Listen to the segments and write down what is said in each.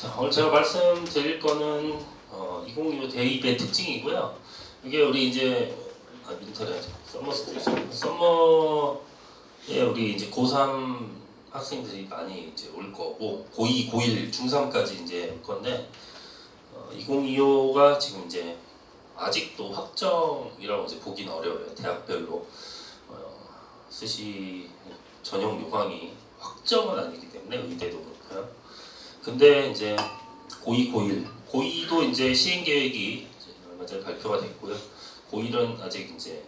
자, 오늘 제가 말씀드릴 거는 2025 대입의 특징이고요. 이게 우리 이제 민터레 썸머 스트레스 썸머에 우리 이제 고3 학생들이 많이 이제 올 거고 고2, 고1, 중3까지 이제 올 건데 2025가 지금 이제 아직도 확정이라고 이제 보기는 어려워요. 대학별로 스시 전형 요강이 확정은 아니기 때문에 의대도 그렇고요. 근데 이제 고2, 고1, 고2도 이제 시행 계획이 얼마 전에 발표가 됐고요. 고1은 아직 이제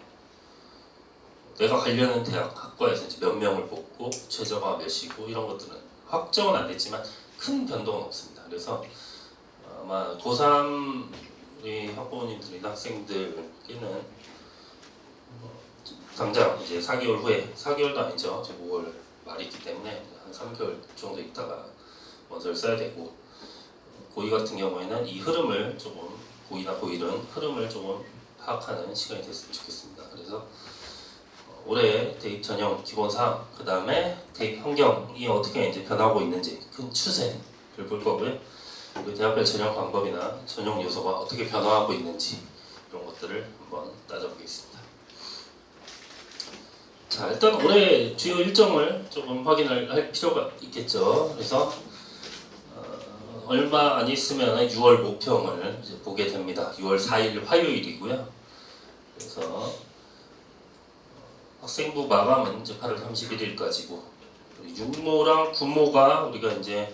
내가 가려는 대학 학과에서 이제 몇 명을 뽑고 최저가 몇이고 이런 것들은 확정은 안 됐지만 큰 변동은 없습니다. 그래서 아마 고3 우리 학부모님들이나 학생들께는 당장 이제 4개월 후에 4개월도 아니죠. 이제 5월 말이기 때문에 한 3개월 정도 있다가 원서를 써야 되고 고2 같은 경우에는 이 흐름을 조금 고2나 고1은 흐름을 조금 파악하는 시간이 됐으면 좋겠습니다. 그래서 올해 대입 전형 기본사항 그 다음에 대입 환경이 어떻게 이제 변하고 있는지 큰 추세를 볼 거고요. 그리고 대학별 전형 방법이나 전형 요소가 어떻게 변화하고 있는지 이런 것들을 한번 따져보겠습니다. 자, 일단 올해 주요 일정을 조금 확인을 할 필요가 있겠죠. 그래서 얼마 안 있으면 6월 모평을 이제 보게 됩니다. 6월 4일 화요일이고요. 그래서 학생부 마감은 이제 8월 31일까지고 육모랑 군모가 우리가 이제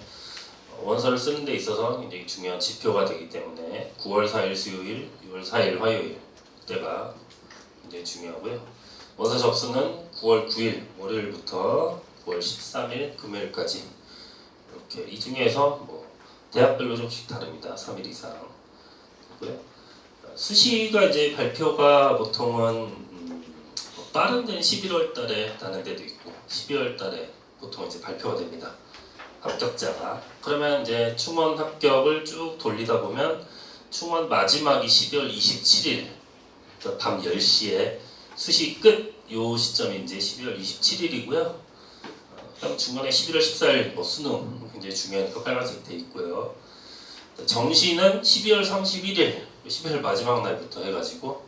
원서를 쓰는 데 있어서 굉장히 중요한 지표가 되기 때문에 9월 4일 수요일, 6월 4일 화요일 때가 굉장히 중요하고요. 원서 접수는 9월 9일 월요일부터 9월 13일 금요일까지 이렇게 이 중에서 뭐 대학별로 좀씩 다릅니다. 3일 이상 그고요. 수시가 이제 발표가 보통은 빠른 데는 11월 달에 하는 데도 있고 12월 달에 보통 이제 발표가 됩니다. 합격자가. 그러면 이제 충원 합격을 쭉 돌리다 보면 충원 마지막이 12월 27일 밤 10시에 수시 끝 요 시점이 이제 12월 27일이고요. 그다음 중간에 11월 14일 뭐 수능 굉장히 중요하니까 빨간색 돼 있고요. 정시는 12월 31일 12월 마지막 날부터 해가지고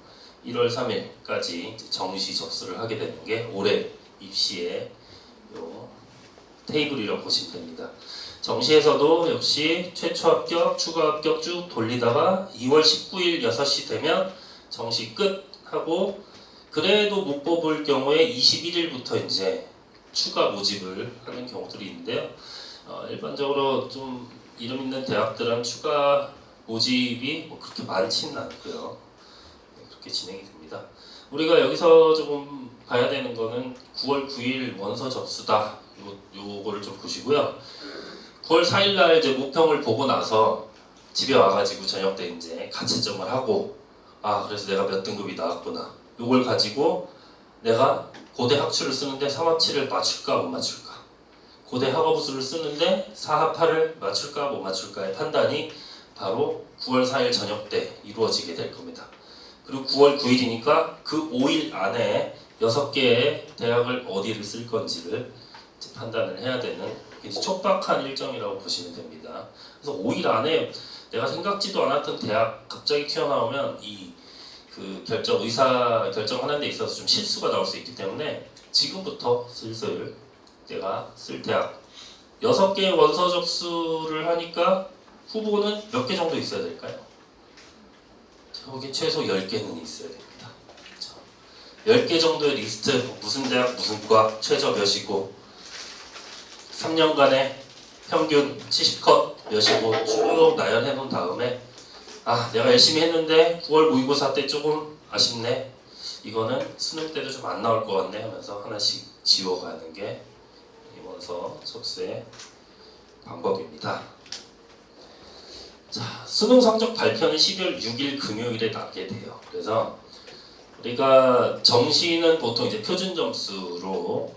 1월 3일까지 정시 접수를 하게 되는 게 올해 입시의 요 테이블이라고 보시면 됩니다. 정시에서도 역시 최초 합격, 추가 합격 쭉 돌리다가 2월 19일 6시 되면 정시 끝 하고 그래도 못 뽑을 경우에 21일부터 이제 추가 모집을 하는 경우들이 있는데요. 일반적으로 좀 이름 있는 대학들은 추가 모집이 뭐 그렇게 많지는 않고요. 그렇게 진행이 됩니다. 우리가 여기서 조금 봐야 되는 거는 9월 9일 원서 접수다. 요거를 좀 보시고요. 9월 4일 날 이제 모평을 보고 나서 집에 와가지고 저녁 때 이제 가채점을 하고 그래서 내가 몇 등급이 나왔구나. 요걸 가지고 내가 고대 학추를 쓰는데 3합7을 맞출까 못 맞출까, 고대 학업수를 쓰는데 4합8을 맞출까 못 맞출까의 판단이 바로 9월 4일 저녁 때 이루어지게 될 겁니다. 그리고 9월 9일이니까 그 5일 안에 6개의 대학을 어디를 쓸 건지를 이제 판단을 해야 되는 굉장히 촉박한 일정이라고 보시면 됩니다. 그래서 5일 안에 내가 생각지도 않았던 대학 갑자기 튀어나오면 그 의사 결정하는 데 있어서 좀 실수가 나올 수 있기 때문에 지금부터 슬슬 내가 쓸 대학 6개의 원서 접수를 하니까 후보는 몇 개 정도 있어야 될까요? 여기 최소 10개는 있어야 됩니다. 10개 정도의 리스트, 무슨 대학, 무슨 과, 최저 몇이고 3년간의 평균 70컷 몇이고 쭉 나열해 놓은 다음에 내가 열심히 했는데 9월 모의고사 때 조금 아쉽네, 이거는 수능 때도 좀 안 나올 것 같네 하면서 하나씩 지워가는 게 원서 접수의 방법입니다. 자, 수능 성적 발표는 12월 6일 금요일에 나게 돼요. 그래서 우리가 정시는 보통 이제 표준 점수로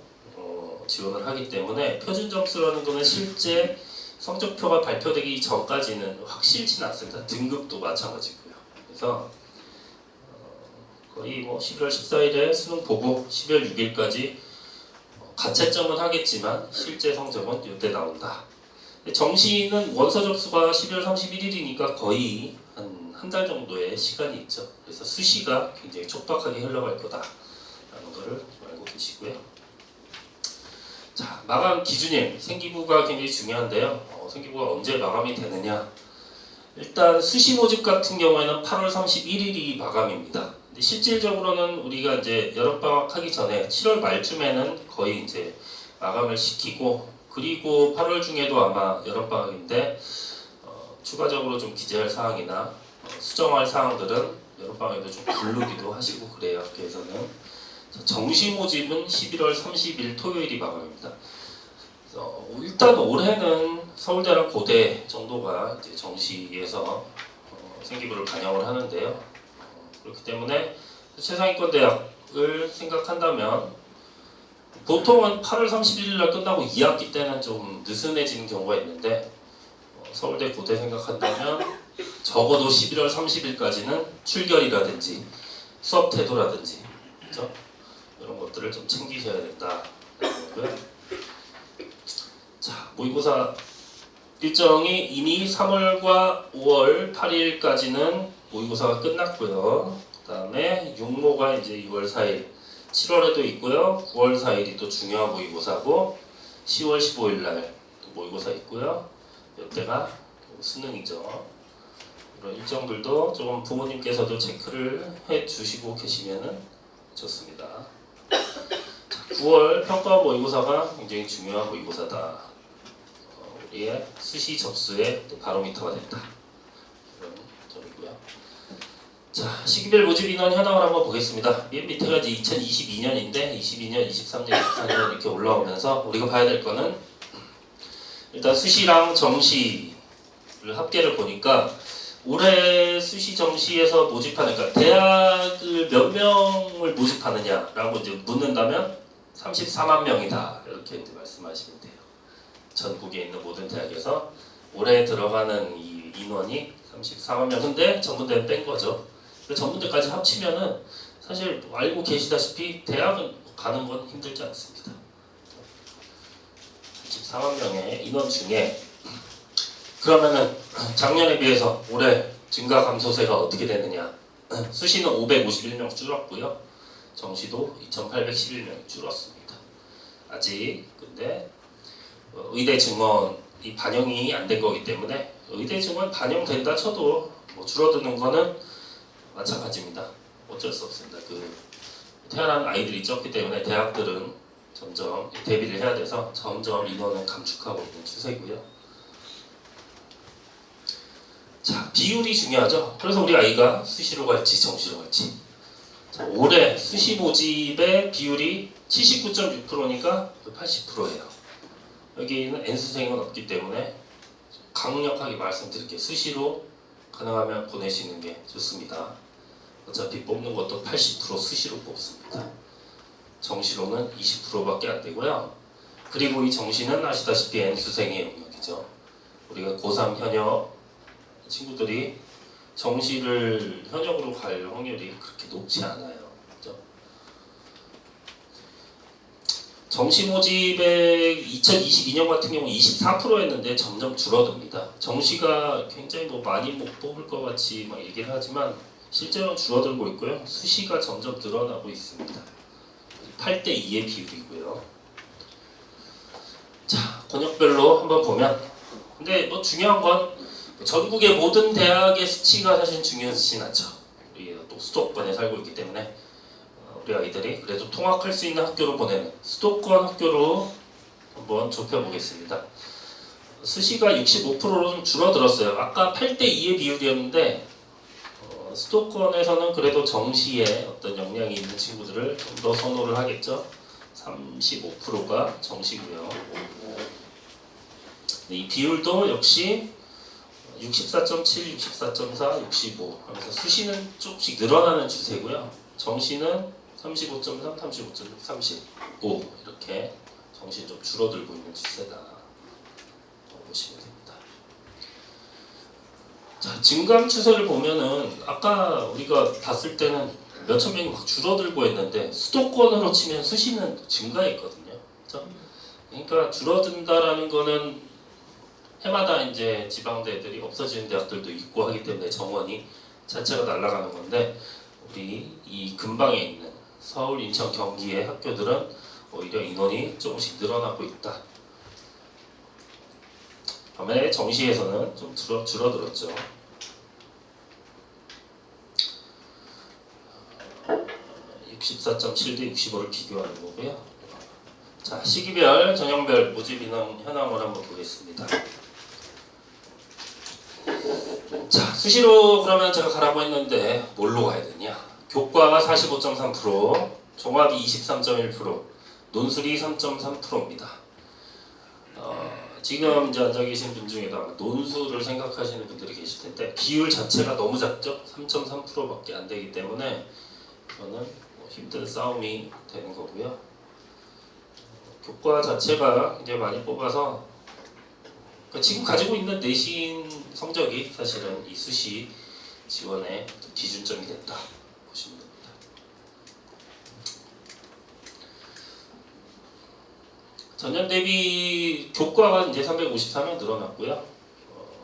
지원을 하기 때문에 표준 점수라는 거는 실제 성적표가 발표되기 전까지는 확실치는 않습니다. 등급도 마찬가지고요. 그래서 거의 뭐 11월 14일에 수능 보고 12월 6일까지 가채점은 하겠지만 실제 성적은 이때 나온다. 정시는 원서 접수가 12월 31일이니까 거의 한 달 정도의 시간이 있죠. 그래서 수시가 굉장히 촉박하게 흘러갈 거다라는 거를 알고 계시고요. 자, 마감 기준일, 생기부가 굉장히 중요한데요. 생기부가 언제 마감이 되느냐? 일단 수시 모집 같은 경우에는 8월 31일이 마감입니다. 근데 실질적으로는 우리가 이제 여름방학 하기 전에 7월 말쯤에는 거의 이제 마감을 시키고, 그리고 8월 중에도 아마 여름방학인데 추가적으로 좀 기재할 사항이나 수정할 사항들은 여름방학에도 좀 부르기도 하시고 그래요. 학교에서는. 정시 모집은 11월 30일 토요일이 마감입니다. 일단 올해는 서울대랑 고대 정도가 이제 정시에서 생기부를 반영을 하는데요. 그렇기 때문에 최상위권 대학을 생각한다면 보통은 8월 31일 날 끝나고 2학기 때는 좀 느슨해지는 경우가 있는데 서울대 고대 생각한다면 적어도 11월 30일까지는 출결이라든지 수업 태도라든지 그렇죠? 이런 것들을 좀 챙기셔야 된다는 거고요. 자, 모의고사 일정이 이미 3월과 5월 8일까지는 모의고사가 끝났고요. 그 다음에 육모가 이제 6월 4일, 7월에도 있고요. 9월 4일이 또 중요한 모의고사고 10월 15일 날 또 모의고사 있고요. 이때가 수능이죠. 이런 일정들도 조금 부모님께서도 체크를 해주시고 계시면은 좋습니다. 자, 9월 평가 모의고사가 굉장히 중요한 모의고사다. 우리의 수시 접수의 바로미터가 된다. 이런 점이고요. 자, 시기별 모집 인원 현황을 한번 보겠습니다. 맨 밑에가 이제 2022년인데 22년, 23년, 24년 이렇게 올라오면서 우리가 봐야 될 거는 일단 수시랑 정시를 합계를 보니까 올해 수시 정시에서 모집하는, 그러니까 대학을 몇 명을 모집하느냐라고 이제 묻는다면 34만 명이다 이렇게 이제 말씀하시면 돼요. 전국에 있는 모든 대학에서 올해 들어가는 이 인원이 34만 명. 근데 전문대는 뺀 거죠. 전문대까지 합치면은 사실 알고 계시다시피 대학은 가는 건 힘들지 않습니다. 34만 명의 인원 중에 그러면은 작년에 비해서 올해 증가 감소세가 어떻게 되느냐? 수시는 551명 줄었고요. 정시도 2,811명이 줄었습니다. 아직 근데 의대 증원이 반영이 안 된 거기 때문에 의대 증원 반영된다 쳐도 뭐 줄어드는 거는 마찬가지입니다. 어쩔 수 없습니다. 태어난 아이들이 적기 때문에 대학들은 점점 대비를 해야 돼서 점점 인원을 감축하고 있는 추세고요. 자, 비율이 중요하죠. 그래서 우리 아이가 수시로 갈지 정시로 갈지. 자, 올해 수시 모집의 비율이 79.6%니까 80%예요. 여기는 N수생은 없기 때문에 강력하게 말씀드릴게요. 수시로 가능하면 보내시는 게 좋습니다. 어차피 뽑는 것도 80% 수시로 뽑습니다. 정시로는 20%밖에 안 되고요. 그리고 이 정시는 아시다시피 N수생의 영역이죠. 우리가 고3 현역 친구들이 정시를 현역으로 갈 확률이 그렇게 높지 않아요. 그렇죠? 정시 모집의 2022년 같은 경우 24%였는데 점점 줄어듭니다. 정시가 굉장히 뭐 많이 못 뽑을 것 같이 막 얘기를 하지만 실제로는 줄어들고 있고요. 수시가 점점 늘어나고 있습니다. 8대2의 비율이고요. 자, 권역별로 한번 보면 근데 뭐 중요한 건 전국의 모든 대학의 수치가 사실 중요하진 않죠. 우리가 또 수도권에 살고 있기 때문에 우리 아이들이 그래도 통학할 수 있는 학교로 보내는 수도권 학교로 한번 좁혀보겠습니다. 수시가 65%로 좀 줄어들었어요. 아까 8대2의 비율이었는데 수도권에서는 그래도 정시에 어떤 역량이 있는 친구들을 좀 더 선호를 하겠죠. 35%가 정시고요. 이 비율도 역시 64.7, 64.4, 65 하면서 수시는 조금씩 늘어나는 추세고요. 정시는 35.3, 35.6, 35 이렇게 정시는 좀 줄어들고 있는 추세다 보시면 됩니다. 자, 증감 추세를 보면은 아까 우리가 봤을 때는 몇천 명이 막 줄어들고 했는데 수도권으로 치면 수시는 증가했거든요. 그렇죠? 그러니까 줄어든다라는 거는 해마다 이제 지방대들이 없어지는 대학들도 있고 하기 때문에 정원이 자체가 날아가는 건데 우리 이 근방에 있는 서울, 인천, 경기의 학교들은 오히려 인원이 조금씩 늘어나고 있다. 반면에 정시에서는 좀 줄어들었죠. 64.7대 65를 비교하는 거고요. 자, 시기별, 전형별 모집 인원 현황을 한번 보겠습니다. 자, 수시로 그러면 제가 가라고 했는데 뭘로 가야 되냐? 교과가 45.3%, 종합이 23.1%, 논술이 3.3%입니다. 지금 이제 앉아 계신 분 중에다가 논술을 생각하시는 분들이 계실 텐데 비율 자체가 너무 작죠? 3.3%밖에 안 되기 때문에 이거는 뭐 힘든 싸움이 되는 거고요. 교과 자체가 이제 많이 뽑아서 그러니까 지금 가지고 있는 내신 성적이 사실은 이 수시 지원의 기준점이 됐다 보시면 됩니다. 전년 대비 교과가 이제 354명 늘어났고요.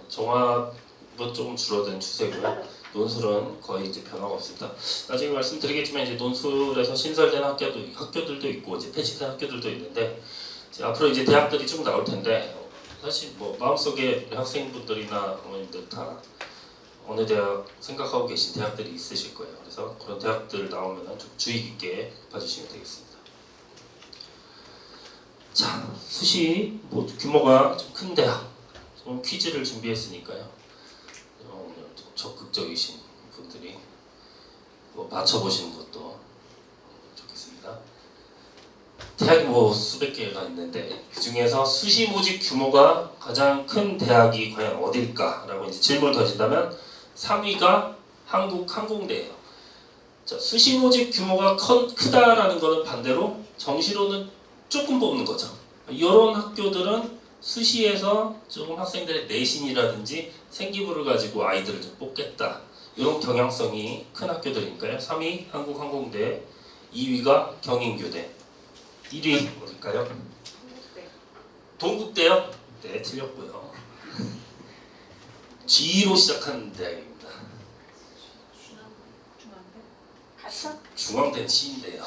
종합은 조금 줄어든 추세고요. 논술은 거의 이제 변화가 없습니다. 나중에 말씀드리겠지만 이제 논술에서 신설된 학교들도 있고 이제 폐지된 학교들도 있는데 이제 앞으로 이제 대학들이 쭉 나올 텐데 사실 뭐 마음속에 학생분들이나 어머님들 다 어느 대학 생각하고 계신 대학들이 있으실 거예요. 그래서 그런 대학들 나오면 좀 주의 깊게 봐주시면 되겠습니다. 자, 수시 뭐 규모가 좀 큰 대학 좀 퀴즈를 준비했으니까요. 오늘 좀 적극적이신 분들이 뭐 맞춰보시는 것도 좋겠습니다. 대학이 뭐 수백 개가 있는데 그 중에서 수시 모집 규모가 가장 큰 대학이 과연 어딜까라고 이제 질문을 던진다면 3위가 한국항공대예요. 자, 수시 모집 규모가 크다라는 것은 반대로 정시로는 조금 뽑는 거죠. 이런 학교들은 수시에서 조금 학생들의 내신이라든지 생기부를 가지고 아이들을 좀 뽑겠다. 이런 경향성이 큰 학교들이니까요. 3위 한국항공대, 2위가 경인교대, 1위 어딜까요? 동국대요? 네, 틀렸고요. G로 시작하는 대학입니다. 중앙대는 C인데요.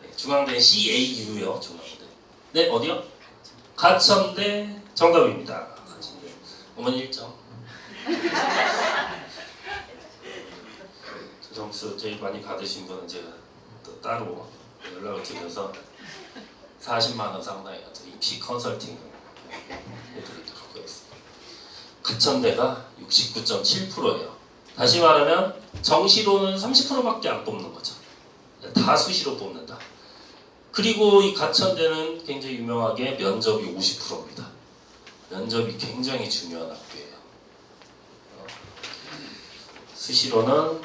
네, 중앙대는 CAU요. 중앙대. 네, 어디요? 가천대 정답입니다. 가천대. 어머니 1점. 저 점수 제일 많이 받으신 분은 제가 또 따로 연락을 드려서 40만 원 상당의 입시 컨설팅을 해드리도록 하겠습니다. 가천대가 69.7%예요. 다시 말하면 정시로는 30%밖에 안 뽑는 거죠. 다 수시로 뽑는다. 그리고 이 가천대는 굉장히 유명하게 면접이 50%입니다. 면접이 굉장히 중요한 학교예요. 수시로는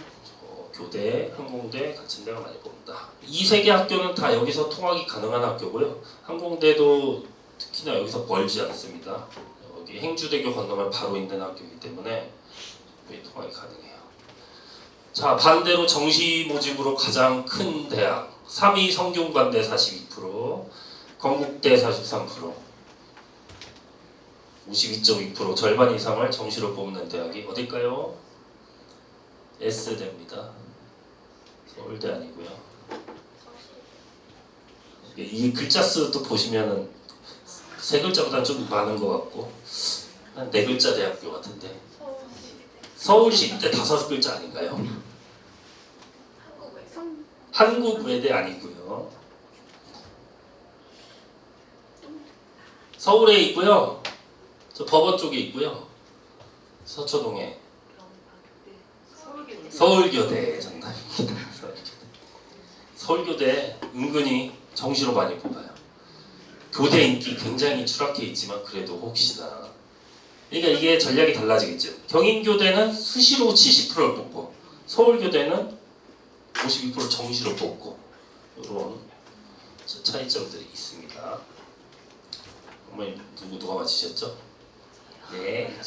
교대, 항공대, 가천대가 많이 뽑는다. 이 세 개 학교는 다 여기서 통학이 가능한 학교고요. 항공대도 특히나 여기서 멀지 않습니다. 여기 행주대교 건너면 바로 있는 학교이기 때문에 통학이 가능해요. 자, 반대로 정시 모집으로 가장 큰 대학 3위 성균관대 42%, 건국대 43%, 52.2% 절반 이상을 정시로 뽑는 대학이 어딜까요? S대입니다. 서울대 아니고요. 이 글자 수도 보시면은 세 글자보다는 좀 많은 것 같고 한 네 글자 대학교 같은데 서울시대 5글자 아닌가요? 한국외대 아니고요. 서울에 있고요. 저 법원 쪽에 있고요. 서초동에 서울교대 정답입니다. 서울교대 은근히 정시로 많이 뽑아요. 교대 인기 굉장히 추락해 있지만 그래도 혹시나 그러니까 이게 전략이 달라지겠죠. 경인교대는 수시로 70%를 뽑고 서울교대는 52% 정시로 뽑고 이런 차이점들이 있습니다. 어머니 누가 맞히셨죠? 네,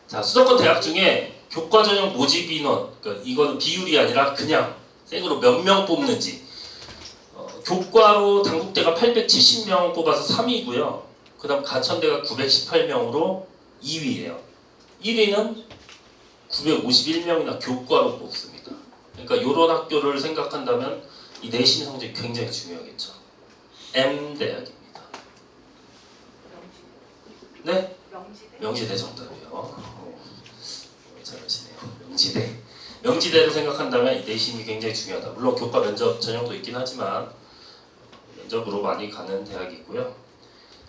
자, 수도권 대학 중에 교과 전형 모집 인원, 그러니까 이거는 비율이 아니라 그냥 생으로 몇 명 뽑는지. 교과로 단국대가 870명 뽑아서 3위고요. 그 다음 가천대가 918명으로 2위예요. 1위는 951명이나 교과로 뽑습니다. 그러니까 이런 학교를 생각한다면 이 내신 성적이 굉장히 중요하겠죠. M대학입니다. 네? 명지대 정답이요. 잘하시네요. 명지대. 명지대를 생각한다면 이 내신이 굉장히 중요하다. 물론 교과 면접 전형도 있긴 하지만 면접으로 많이 가는 대학이고요.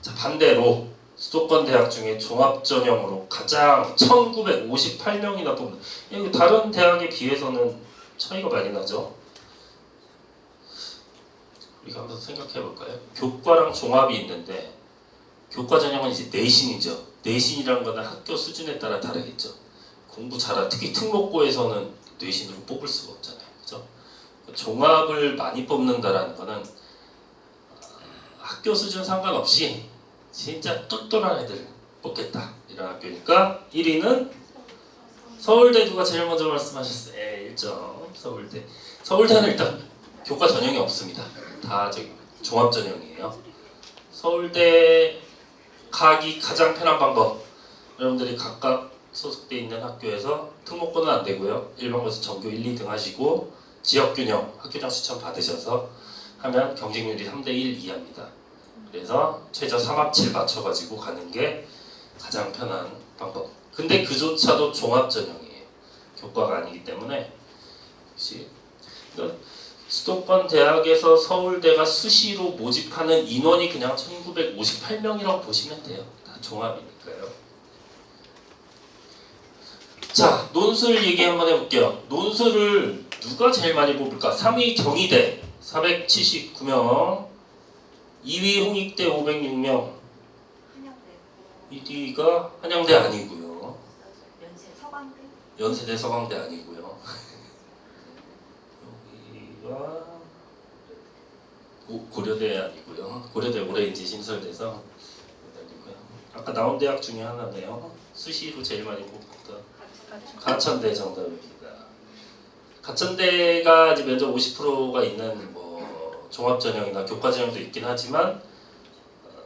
자, 반대로 수도권 대학 중에 종합 전형으로 가장 1958명이나 뽑는, 이거 다른 대학에 비해서는 차이가 많이 나죠. 우리가 한번 생각해 볼까요? 교과랑 종합이 있는데 교과 전형은 이제 내신이죠. 내신이라는 거는 학교 수준에 따라 다르겠죠. 공부 잘한 특히 특목고에서는 내신으로 뽑을 수가 없잖아요. 그죠? 종합을 많이 뽑는다라는 거는 학교 수준 상관없이 진짜 똘똘한 애들 뽑겠다 이런 학교니까 1위는 서울대. 누가 제일 먼저 말씀하셨어요? 1점 서울대. 서울대는 일단 교과 전형이 없습니다. 다 저기 종합 전형이에요. 서울대 가기 가장 편한 방법, 여러분들이 각각 소속돼 있는 학교에서 특목고는 안 되고요. 일반고에서 전교 1, 2등 하시고 지역균형 학교장 추천 받으셔서 하면 경쟁률이 3대 1 이하입니다. 그래서 최저 3합7 맞춰가지고 가는 게 가장 편한 방법. 근데 그조차도 종합 전형이에요. 교과가 아니기 때문에. 그치? 수도권 대학에서 서울대가 수시로 모집하는 인원이 그냥 1958명이라고 보시면 돼요. 다 종합이니까요. 자, 논술 얘기 한번 해볼게요. 논술을 누가 제일 많이 뽑을까? 3위 경희대 479명, 2위 홍익대 506명, 1위가 한양대 아니고요. 연세대 서강대 아니고요. 여기가 고려대 아니고요. 고려대 올해 이제 신설돼서 아니고요. 아까 나온 대학 중에 하나네요. 수시로 제일 많이 뽑았던 가천대 정답입니다. 가천대가 이제 면접 50%가 있는 뭐 종합전형이나 교과전형도 있긴 하지만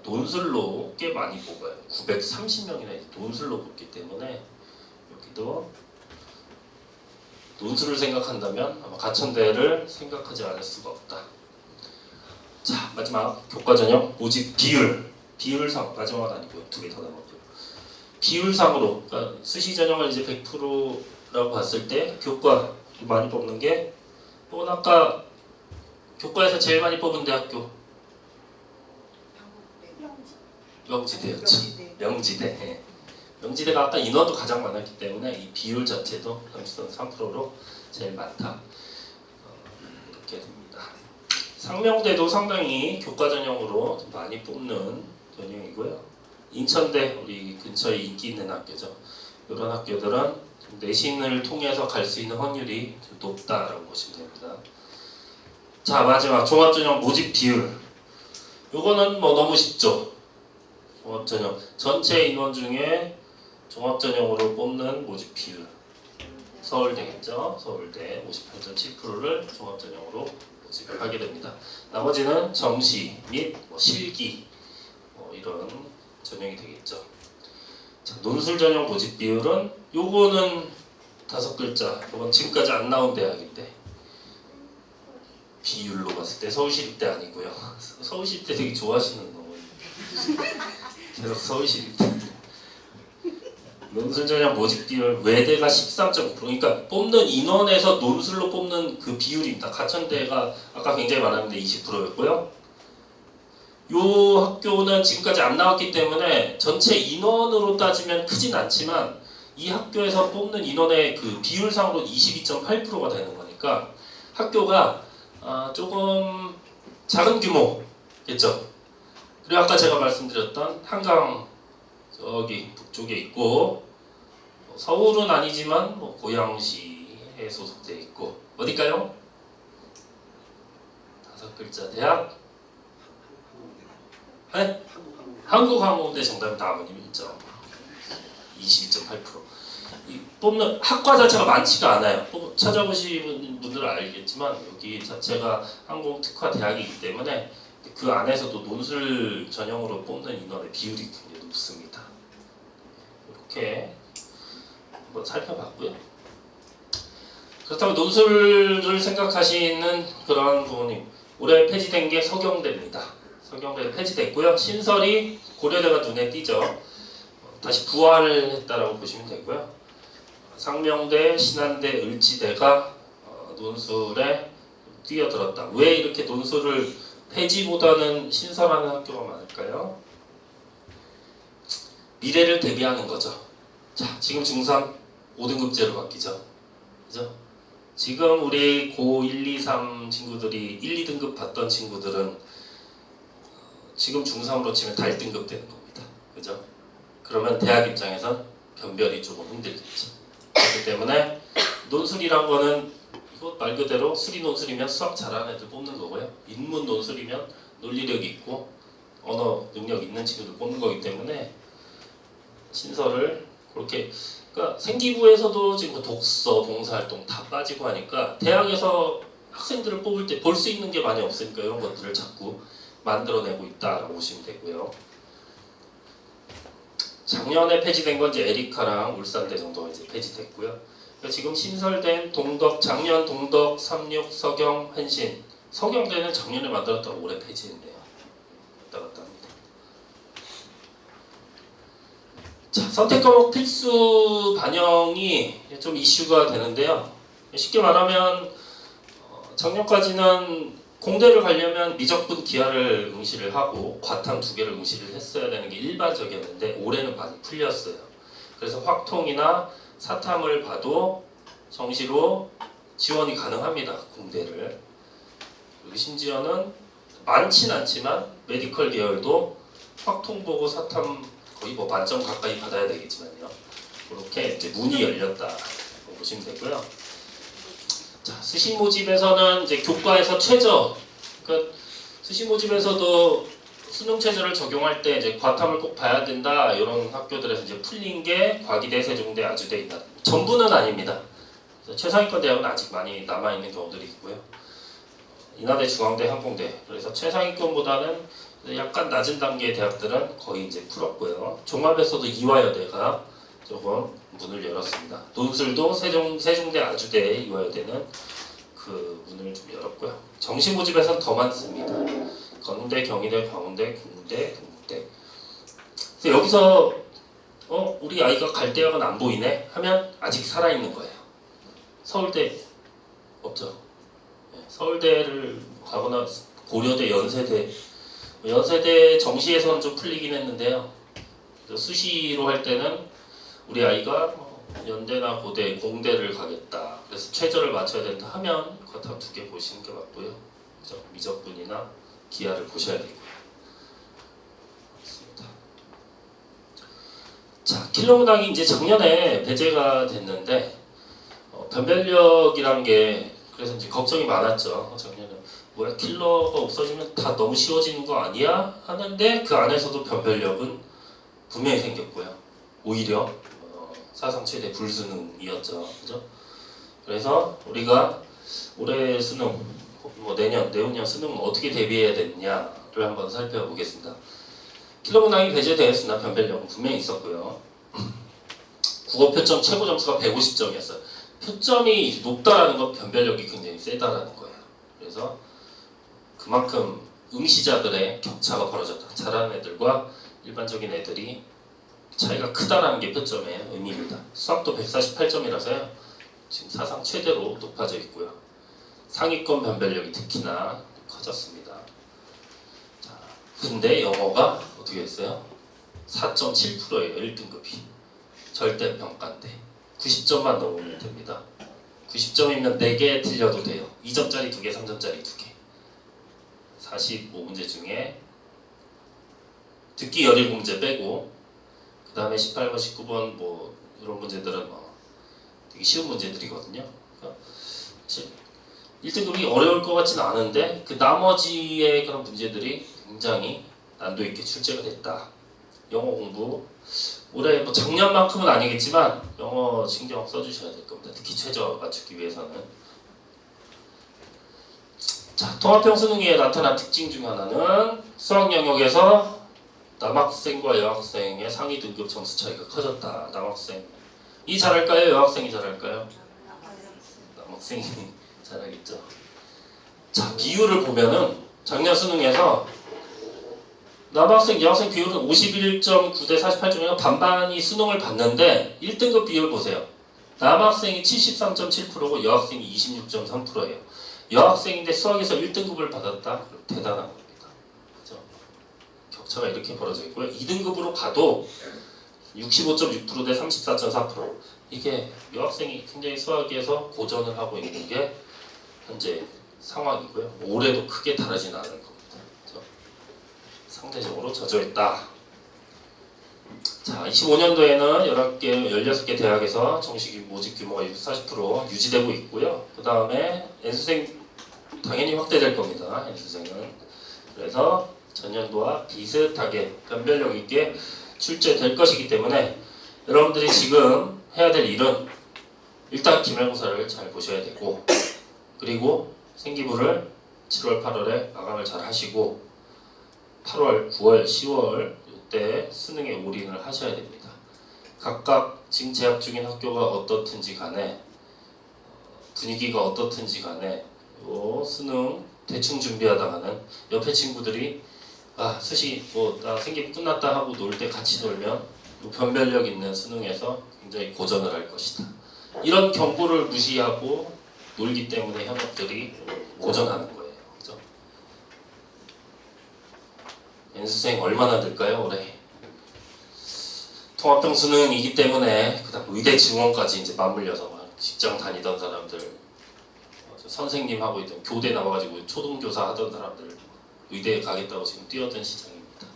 논술로 꽤 많이 뽑아요. 930명이나 논술로 뽑기 때문에 여기도 논술을 생각한다면 아마 가천대를 생각하지 않을 수가 없다. 자, 마지막 교과전형 모집 비율상 마지막은 아니고요. 2개 더 남았고요. 비율상으로 그러니까 수시 전형을 이제 100%라고 봤을 때 교과 많이 뽑는 게 혹은 아까 교과에서 제일 많이 뽑은 대학교 명지대였죠. 명지대. 명지대가 아까 인원도 가장 많았기 때문에 이 비율 자체도 33%로 제일 많다. 이렇게 됩니다. 상명대도 상당히 교과 전형으로 좀 많이 뽑는 전형이고요. 인천대 우리 근처에 인기 있는 학교죠. 이런 학교들은 내신을 통해서 갈 수 있는 확률이 좀 높다라고 보시면 됩니다. 자, 마지막 종합전형 모집 비율. 요거는 뭐 너무 쉽죠. 종합전형 전체 인원 중에 종합전형으로 뽑는 모집 비율. 서울대겠죠. 서울대 58.7%를 종합전형으로 모집을 하게 됩니다. 나머지는 정시 및 뭐 실기 이런 전형이 되겠죠. 자, 논술 전형 모집 비율은 요거는 5글자. 요건 지금까지 안 나온 대학인데 비율로 봤을 때 서울시립대 아니고요. 서울시립대 되게 좋아하시는 거. 계속 서울시립대. 논술 전형 모집 비율 외대가 13.5%. 그러니까 뽑는 인원에서 논술로 뽑는 그 비율입니다. 가천대가 아까 굉장히 많았는데 20%였고요. 요 학교는 지금까지 안 나왔기 때문에 전체 인원으로 따지면 크진 않지만 이 학교에서 뽑는 인원의 그 비율상으로 22.8%가 되는 거니까 학교가 조금 작은 규모겠죠. 그리고 아까 제가 말씀드렸던 한강 저기 북쪽에 있고 서울은 아니지만 뭐 고양시에 소속돼 있고 어딜까요? 5글자 대학. 네? 한국항공대 정답입니다. 아버님 1점. 22.8%. 이 뽑는 학과 자체가 많지가 않아요. 찾아보시는 분들은 알겠지만 여기 자체가 항공 특화 대학이기 때문에 그 안에서도 논술 전형으로 뽑는 인원의 비율이 굉장히 높습니다. 이렇게 한번 살펴봤고요. 그렇다면 논술을 생각하시는 그런 부모님, 올해 폐지된 게 서경대입니다. 서경대 폐지됐고요. 신설이 고려대가 눈에 띄죠. 다시 부활을 했다라고 보시면 되고요. 상명대, 신한대, 을지대가 논술에 뛰어들었다. 왜 이렇게 논술을 폐지보다는 신설하는 학교가 많을까요? 미래를 대비하는 거죠. 자, 지금 중3 5등급제로 바뀌죠. 그죠? 지금 우리 고 1, 2, 3 친구들이 1, 2등급 받던 친구들은 지금 중3으로 치면 달등급 되는 겁니다. 그죠? 그러면 대학 입장에선 변별이 조금 힘들겠죠. 그렇기 때문에 논술이란 거는 이거 말 그대로 수리 논술이면 수학 잘하는 애들 뽑는 거고요. 인문 논술이면 논리력 있고 언어 능력 있는 친구들 뽑는 거기 때문에 신설을 그렇게, 그러니까 생기부에서도 지금 독서, 봉사활동 다 빠지고 하니까 대학에서 학생들을 뽑을 때 볼 수 있는 게 많이 없으니까 이런 것들을 자꾸 만들어내고 있다라고 보시면 되고요. 작년에 폐지된 건 이제 에리카랑 울산대 정도가 이제 폐지됐고요. 그러니까 지금 신설된 동덕, 작년 동덕, 삼육, 서경, 한신, 서경대는 작년에 만들었다가 올해 폐지했네요. 왔다 갔다 합니다. 자, 선택 과목 필수 반영이 좀 이슈가 되는데요. 쉽게 말하면 작년까지는 공대를 가려면 미적분 기하를 응시를 하고 과탐 2개를 응시를 했어야 되는 게 일반적이었는데 올해는 많이 풀렸어요. 그래서 확통이나 사탐을 봐도 정시로 지원이 가능합니다. 공대를. 그리고 심지어는 많진 않지만 메디컬 계열도 확통 보고 사탐 거의 뭐 만점 가까이 받아야 되겠지만요. 그렇게 이제 문이 열렸다고 보시면 되고요. 자, 수시 모집에서는 이제 교과에서 최저, 그러니까 수시 모집에서도 수능 최저를 적용할 때 이제 과탐을 꼭 봐야 된다 이런 학교들에서 이제 풀린 게 과기대, 세종대, 아주대이다. 전부는 아닙니다. 최상위권 대학은 아직 많이 남아 있는 경우들이 있고요. 인하대, 중앙대, 항공대. 그래서 최상위권보다는 약간 낮은 단계의 대학들은 거의 이제 풀었고요. 종합에서도 이화여대가 조금 문을 열었습니다. 논술도 세종대, 아주대, 이화여대는 그 문을 좀 열었고요. 정시 모집에서는 더 많습니다. 건대, 경희대, 광운대, 국대, 동국대. 그래서 여기서 우리 아이가 갈 대학은 안 보이네 하면 아직 살아있는 거예요. 서울대 없죠. 서울대를 가거나 고려대, 연세대 정시에서는 좀 풀리긴 했는데요. 수시로 할 때는 우리 아이가 연대나 고대, 공대를 가겠다. 그래서 최저를 맞춰야 된다 하면 과탐 2개 보시는 게 맞고요. 그죠? 미적분이나 기하를 보셔야 되고요. 맞습니다. 자, 킬러 문항이 이제 작년에 배제가 됐는데 변별력이란 게 그래서 이제 걱정이 많았죠. 작년에 뭐야 킬러가 없어지면 다 너무 쉬워지는 거 아니야? 하는데 그 안에서도 변별력은 분명히 생겼고요. 오히려 사상 최대 불수능이었죠. 그죠? 그래서 우리가 올해 수능, 뭐 내후년 수능은 어떻게 대비해야 되느냐를 한번 살펴보겠습니다. 킬러 문항이 배제되었으나 변별력은 분명히 있었고요. 국어 표점 최고 점수가 150점이었어요. 표점이 높다라는 건 변별력이 굉장히 세다라는 거예요. 그래서 그만큼 응시자들의 격차가 벌어졌다. 잘하는 애들과 일반적인 애들이 차이가 크다라는 게 표점의 의미입니다. 수학도 148점이라서요. 지금 사상 최대로 높아져 있고요. 상위권 변별력이 특히나 커졌습니다. 자, 근데 영어가 어떻게 했어요? 4.7%예요. 1등급이. 절대평가인데 90점만 넘으면 됩니다. 90점이면 4개 틀려도 돼요. 2점짜리 2개, 3점짜리 2개. 45문제 중에 듣기 17문제 빼고 그 다음에 18번, 19번 뭐 이런 문제들은 되게 쉬운 문제들이거든요. 그러니까 1등급이 어려울 것 같지는 않은데 그 나머지의 그런 문제들이 굉장히 난도 있게 출제가 됐다. 영어 공부 올해 뭐 작년만큼은 아니겠지만 영어 신경 써주셔야 될 겁니다. 특히 최저 맞추기 위해서는. 자, 통합형 수능에 나타난 특징 중 하나는 수학 영역에서 남학생과 여학생의 상위 등급 점수 차이가 커졌다. 남학생이 잘할까요? 여학생이 잘할까요? 남학생이 잘하겠죠. 자, 비율을 보면은 작년 수능에서 남학생, 여학생 비율은 51.9 대 48.1, 반반이 수능을 봤는데 1등급 비율 보세요. 남학생이 73.7%고 여학생이 26.3%예요. 여학생인데 수학에서 1등급을 받았다? 대단한 겁니다. 그죠? 격차가 이렇게 벌어져 있고요. 2등급으로 가도 65.6% 대 34.4%. 이게 여학생이 굉장히 수학에서 고전을 하고 있는 게 현재 상황이고요. 올해도 크게 다르진 않을 겁니다. 그죠? 상대적으로 젖어있다. 자, 25년도에는 16개 대학에서 정식 모집 규모가 40% 유지되고 있고요. 그 다음에 N수생 당연히 확대될 겁니다. N수생은. 그래서 전년도와 비슷하게 변별력 있게 출제될 것이기 때문에 여러분들이 지금 해야 될 일은 일단 기말고사를 잘 보셔야 되고, 그리고 생기부를 7월, 8월에 마감을 잘 하시고 8월, 9월, 10월 이때 수능에 올인을 하셔야 됩니다. 각각 지금 재학 중인 학교가 어떻든지 간에 분위기가 어떻든지 간에 수능 대충 준비하다가는 옆에 친구들이 수시 나 생기부 끝났다 하고 놀 때 같이 놀면 변별력 있는 수능에서 굉장히 고전을 할 것이다. 이런 경고를 무시하고 놀기 때문에 현역들이 고전하는 거예요. 그죠? N수생 얼마나 될까요, 올해? 통합형 수능이기 때문에 그다음 의대 증원까지 이제 맞물려서 직장 다니던 사람들, 선생님 하고 있던 교대 나와가지고 초등교사 하던 사람들 의대에 가겠다고 지금 뛰어든 시장입니다.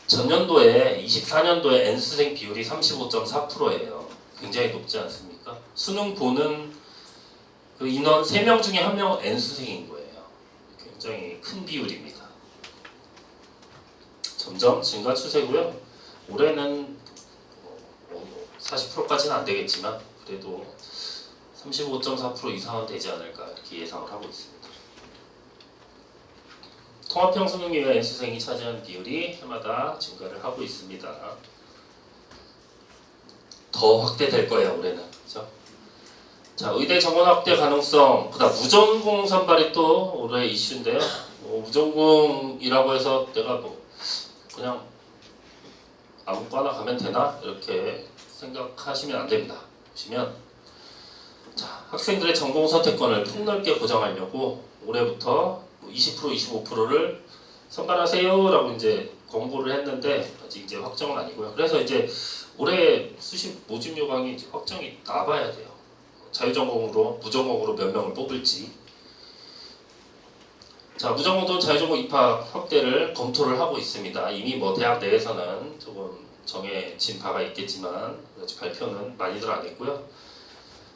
전년도에 24년도에 N수생 비율이 35.4%예요. 굉장히 높지 않습니까? 수능 보는 그 인원 3명 중에 1명은 N수생인 거예요. 굉장히 큰 비율입니다. 점점 증가 추세고요. 올해는 40%까지는 안 되겠지만 그래도 35.4% 이상은 되지 않을까 이렇게 예상을 하고 있습니다. 통합형 수능위원 N수생이 차지하는 비율이 해마다 증가를 하고 있습니다. 더 확대될 거예요, 올해는. 그렇죠? 자, 의대 정원 확대 가능성, 그다음 무전공 선발이 또 올해 이슈인데요. 무전공이라고 해서 내가 그냥 아무거나 가면 되나 이렇게 생각하시면 안 됩니다. 보시면 자, 학생들의 전공 선택권을 폭넓게 보장하려고 올해부터 20%, 25%를 선발하세요라고 이제 권고를 했는데 아직 이제 확정은 아니고요. 그래서 이제 올해 수시 모집 요강이 이제 확정이 나봐야 돼요. 자유전공으로, 무전공으로 몇 명을 뽑을지. 자, 무전공도 자유전공 입학 확대를 검토를 하고 있습니다. 이미 대학 내에서는 조금 정해진 바가 있겠지만 아직 발표는 많이들 안 했고요.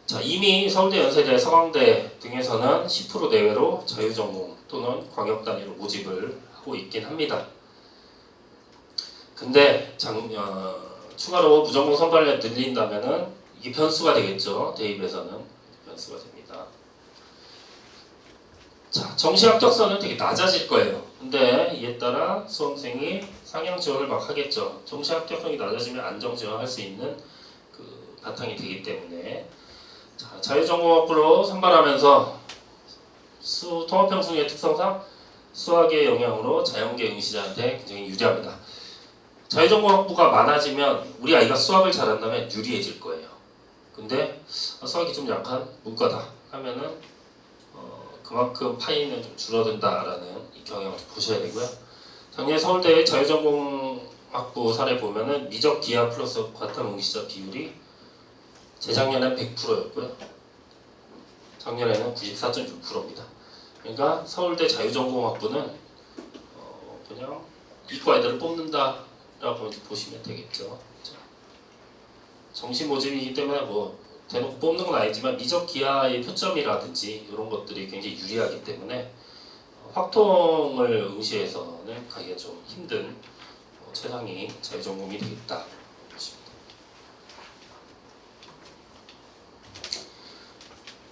자, 이미 서울대, 연세대, 서강대 등에서는 10% 내외로 자유전공 또는 광역단위로 모집을 하고 있긴 합니다. 근데 추가로 무전공 선발을 늘린다면은 이게 변수가 되겠죠. 대입에서는 변수가 됩니다. 자, 정시 합격선은 되게 낮아질 거예요. 근데 이에 따라 수험생이 상향 지원을 막 하겠죠. 정시 합격선이 낮아지면 안정 지원할 수 있는 그 바탕이 되기 때문에 자, 자유전공학부로 선발하면서 통합형 수능의 특성상 수학의 영향으로 자연계 응시자한테 굉장히 유리합니다. 자유전공학부가 많아지면 우리 아이가 수학을 잘한다면 유리해질 거예요. 근데 수학이 좀 약한 문과다 하면은 그만큼 파이는 좀 줄어든다라는 이 경향을 좀 보셔야 되고요. 작년 서울대 자유전공학부 사례 보면은 미적 기하 플러스 과탐 응시자 비율이 재작년엔 100%였고요. 작년에는 94.6%입니다. 그러니까 서울대 자유전공학부는 그냥 이과 애들을 뽑는다라고 보시면 되겠죠. 정시 모집이기 때문에 대놓고 뽑는 건 아니지만 미적 기하의 표점이라든지 이런 것들이 굉장히 유리하기 때문에 확통을 응시해서는 가기가 좀 힘든 최상위 자유전공이 되겠다.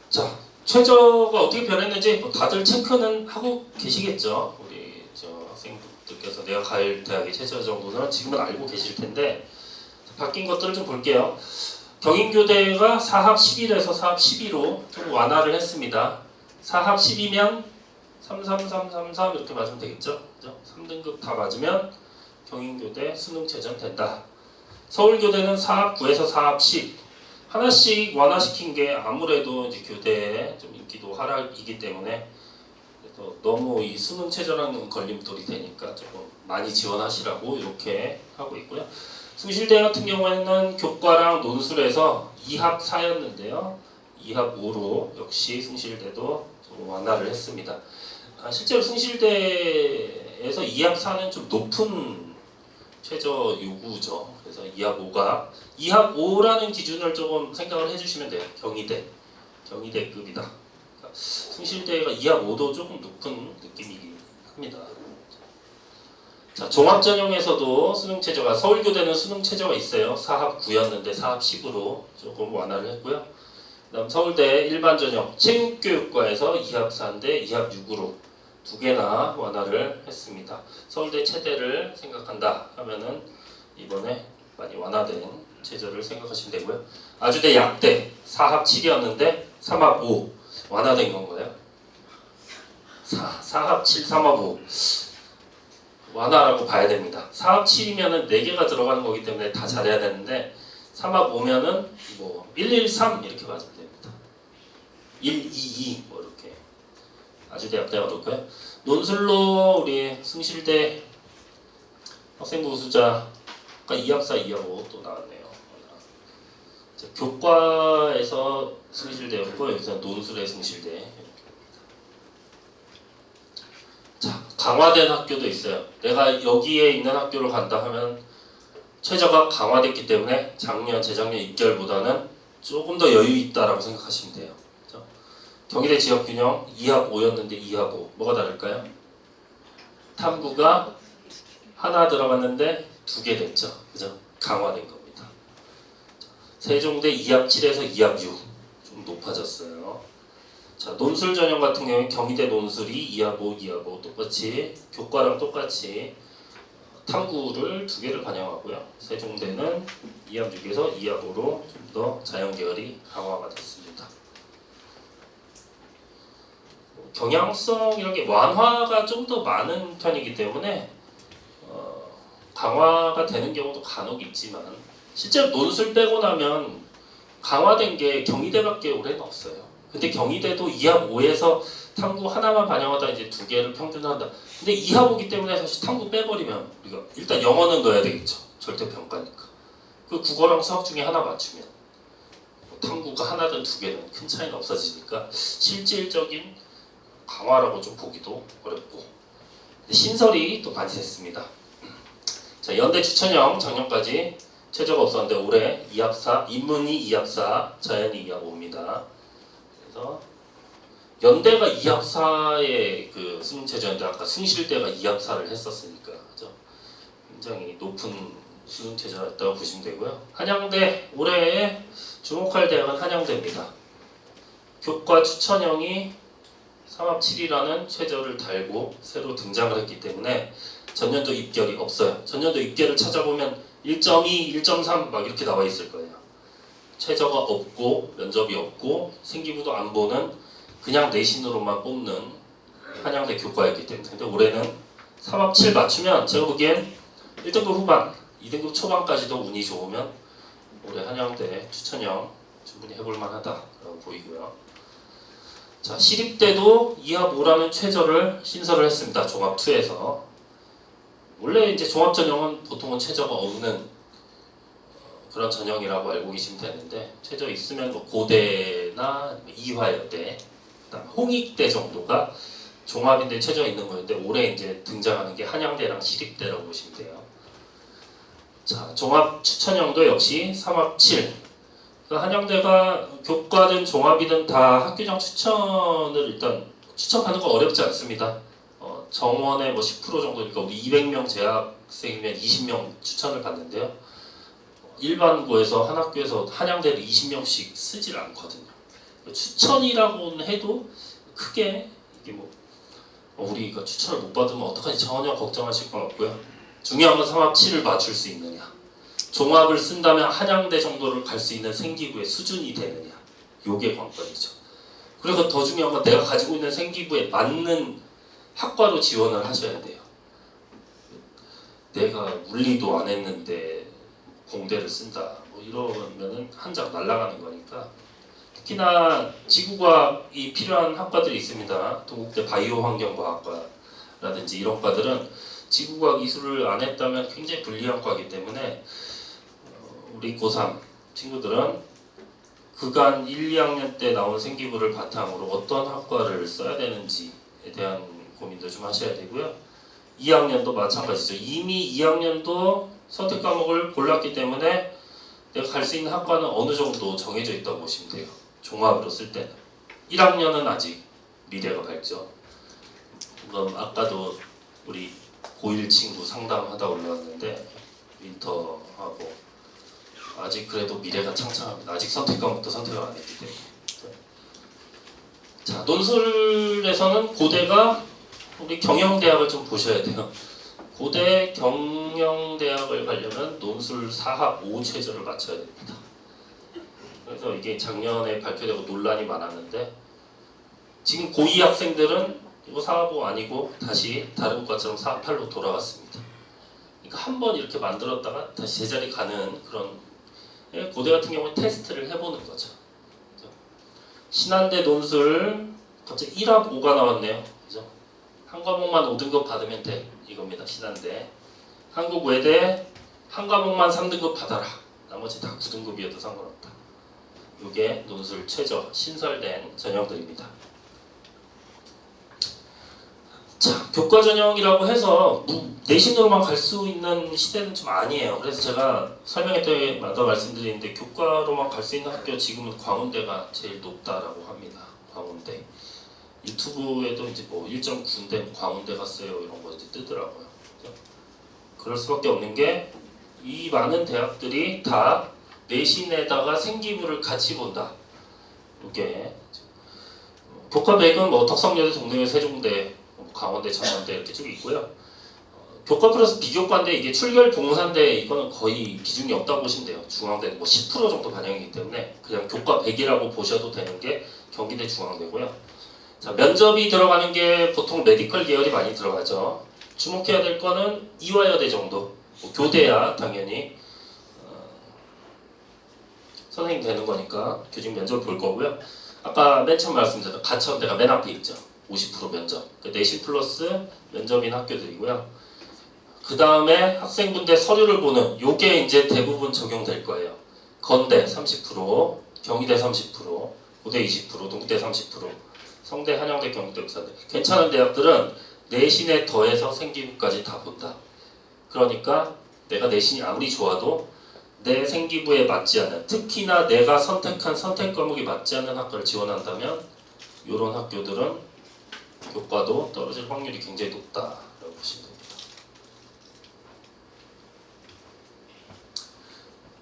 자, 최저가 어떻게 변했는지 뭐 다들 체크는 하고 계시겠죠. 우리 저 학생분들께서 내가 갈 대학의 최저 정도는 지금은 알고 계실 텐데 바뀐 것들을 좀 볼게요. 경인교대가 4합 11에서 4합 12로 좀 완화를 했습니다. 4합 10이면 33333 이렇게 맞으면 되겠죠? 그죠? 3등급 다 맞으면 경인교대 수능체전 된다. 서울교대는 4합 9에서 4합 10 하나씩 완화시킨 게 아무래도 이제 교대에 좀 인기도 하락이기 때문에 또 너무 이 수능체전하는 걸림돌이 되니까 조금 많이 지원하시라고 이렇게 하고 있고요. 숭실대 같은 경우에는 교과랑 논술에서 2합 4였는데요. 2합 5로 역시 숭실대도 좀 완화를 했습니다. 실제로 숭실대에서 2합 4는 좀 높은 최저 요구죠. 그래서 2합 5라는 기준을 조금 생각을 해주시면 돼요. 경희대급이다. 그러니까 숭실대가 2합 5도 조금 높은 느낌이긴 합니다. 자, 종합전형에서도 수능 최저가 서울교대는 수능 최저가 있어요. 4합 9였는데 4합 10으로 조금 완화를 했고요. 그다음 서울대 일반전형 체육교육과에서 2합 4인데 2합 6으로 두 개나 완화를 했습니다. 서울대 최대를 생각한다 하면은 이번에 많이 완화된 최저를 생각하시면 되고요. 아주대 약대 4합 7이었는데 3합 5 완화된 건가요? 4합 7, 3합 5 완화라고 봐야 됩니다. 4합 7이면은 4개가 들어가는 거기 때문에 다 잘해야 되는데 3합 5면은 뭐 113 이렇게 맞으면 됩니다. 122 뭐 이렇게 아주대 약대가 그렇고요. 논술로 우리 숭실대 학생부 우수자가 2합 4, 2합 5 또 나왔네요. 교과에서 숭실대였고 여기서 논술의 숭실대. 자, 강화된 학교도 있어요. 내가 여기에 있는 학교를 간다 하면 최저가 강화됐기 때문에 작년, 재작년 입결보다는 조금 더 여유 있다라고 생각하시면 돼요. 그렇죠? 경희대 지역균형 2합 5였는데 2합 5 뭐가 다를까요? 탐구가 하나 들어갔는데 2개 됐죠. 그죠? 강화된 겁니다. 세종대 2합 7에서 2합 6 좀 높아졌어요. 자, 논술 전형 같은 경우에 경희대 논술이 2합 5, 2합 5 똑같이 교과랑 똑같이 탐구를 2개를 반영하고요. 세종대는 2합 6에서 2합 5로 좀 더 자연계열이 강화가 됐습니다. 경향성 이런 게 완화가 좀 더 많은 편이기 때문에 강화가 되는 경우도 간혹 있지만 실제로 논술 빼고 나면 강화된 게 경희대밖에 올해는 없어요. 근데 경희대도 2합 5에서 탐구 하나만 반영하다 이제 2개를 평균한다. 근데 2합 5기 때문에 사실 탐구 빼버리면 우리가 일단 영어는 넣어야 되겠죠. 절대평가니까. 그 국어랑 수학 중에 하나 맞추면 탐구가 하나든 2개든 큰 차이는 없어지니까 실질적인 강화라고 좀 보기도 어렵고 신설이 또 많이 됐습니다. 자, 연대 추천형 작년까지 최저가 없었는데 올해 2합 4, 인문이 2합 4, 자연이 2합 5입니다. 그래서 연대가 2합 4의 그 수능 최저인데 아까 숭실대가 2합 4를 했었으니까 그죠? 굉장히 높은 수능 최저였다고 보시면 되고요. 한양대 올해에 주목할 대학은 한양대입니다. 교과 추천형이 3합 7이라는 최저를 달고 새로 등장을 했기 때문에 전년도 입결이 없어요. 전년도 입결을 찾아보면 1.2, 1.3 막 이렇게 나와 있을 거예요. 최저가 없고 면접이 없고 생기부도 안 보는 그냥 내신으로만 뽑는 한양대 교과였기 때문에 근데 올해는 3합 7 맞추면 제가 보기엔 1등급 후반, 2등급 초반까지도 운이 좋으면 올해 한양대 추천형 충분히 해볼 만하다라고 보이고요. 자, 시립대도 2합 5라는 최저를 신설을 했습니다. 종합2에서 원래 이제 종합전형은 보통은 최저가 없는 그런 전형이라고 알고 계시면 되는데 최저 있으면 뭐 고대나 이화여대, 그다음 홍익대 정도가 종합인데 최저 있는 거였는데 올해 이제 등장하는 게 한양대랑 시립대라고 보시면 돼요. 자, 종합 추천형도 역시 3합 7. 그러니까 한양대가 교과든 종합이든 다 학교장 추천을 일단 추천하는 거 어렵지 않습니다. 정원의 뭐 10% 정도니까 우리 200명 재학생이면 20명 추천을 받는데요. 일반고에서 한 학교에서 한양대를 20명씩 쓰질 않거든요. 추천이라고는 해도 크게 이게 뭐 우리가 추천을 못 받으면 어떡하지 전혀 걱정하실 건 없고요. 중요한 건 삼합치를 맞출 수 있느냐, 종합을 쓴다면 한양대 정도를 갈 수 있는 생기부의 수준이 되느냐, 요게 관건이죠. 그리고 더 중요한 건 내가 가지고 있는 생기부에 맞는 학과로 지원을 하셔야 돼요. 내가 물리도 안 했는데 공대를 쓴다 뭐 이러면은 한 장 날아가는 거니까. 특히나 지구과학이 필요한 학과들이 있습니다. 동국대 바이오환경과학과라든지 이런 과들은 지구과학 이수를 안 했다면 굉장히 불리한 과이기 때문에 우리 고3 친구들은 그간 1, 2학년 때 나온 생기부를 바탕으로 어떤 학과를 써야 되는지에 대한 고민도 좀 하셔야 되고요. 2학년도 마찬가지죠. 이미 2학년도 선택 과목을 골랐기 때문에 내가 갈 수 있는 학과는 어느 정도 정해져 있다고 보시면 돼요. 종합으로 쓸 때는. 1학년은 아직 미래가 밝죠. 그럼 아까도 우리 고1 친구 상담하다 올라왔는데 윈터하고 아직 그래도 미래가 창창합니다. 아직 선택 과목도 선택을 안 했기 때문에. 자, 논술에서는 고대가 우리 경영대학을 좀 보셔야 돼요. 고대 경영대학을 가려면 논술 4합 5최저를 맞춰야 됩니다. 그래서 이게 작년에 발표되고 논란이 많았는데 지금 고2 학생들은 이거 4합 5 아니고 다시 다른 과처럼 4합 8로 돌아갔습니다. 그러니까 한 번 이렇게 만들었다가 다시 제자리 가는 그런, 고대 같은 경우는 테스트를 해보는 거죠. 신한대 논술 갑자기 1합 5가 나왔네요. 그죠? 한 과목만 5등급 받으면 돼. 이겁니다. 신한대. 한국 외대 한 과목만 3등급 받아라. 나머지 다 9등급이어도 상관없다. 이게 논술 최저 신설된 전형들입니다. 자, 교과 전형이라고 해서 내신으로만 갈 수 있는 시대는 좀 아니에요. 그래서 제가 설명회 때마다 말씀드리는데 교과로만 갈 수 있는 학교 지금은 광운대가 제일 높다라고 합니다. 광운대. 유튜브에도 이제 뭐 1.9인데 광운대 갔어요 이런 거 이제 뜨더라고요. 그럴 수밖에 없는 게 이 많은 대학들이 다 내신에다가 생기부를 같이 본다. 이게 교과백은 뭐 덕성여대, 동대여, 세종대, 강원대, 전원대 이렇게 쭉 있고요. 교과 플러스 비교과인데 이게 출결 봉사인데 이거는 거의 비중이 없다고 보시면 돼요. 중앙대는 뭐 10% 정도 반영이기 때문에 그냥 교과 100이라고 보셔도 되는 게 경기대 중앙대고요. 자, 면접이 들어가는 게 보통 메디컬 계열이 많이 들어가죠. 주목해야 될 거는 이화여대 정도. 뭐 교대야 당연히 선생님 되는 거니까 교직 면접 볼 거고요. 아까 맨 처음 말씀드렸던 가천대가 맨 앞에 있죠. 50% 면접. 내신 플러스 면접인 학교들이고요. 그 다음에 학생분들 서류를 보는 요게 이제 대부분 적용될 거예요. 건대 30%, 경희대 30%, 고대 20%, 동대 30%, 성대, 한양대, 경북대, 부산대. 괜찮은 대학들은 내신에 더해서 생기부까지 다 본다. 그러니까 내가 내신이 아무리 좋아도 내 생기부에 맞지 않는, 특히나 내가 선택한 선택 과목이 맞지 않는 학과를 지원한다면 이런 학교들은 교과도 떨어질 확률이 굉장히 높다라고 보시면 됩니다.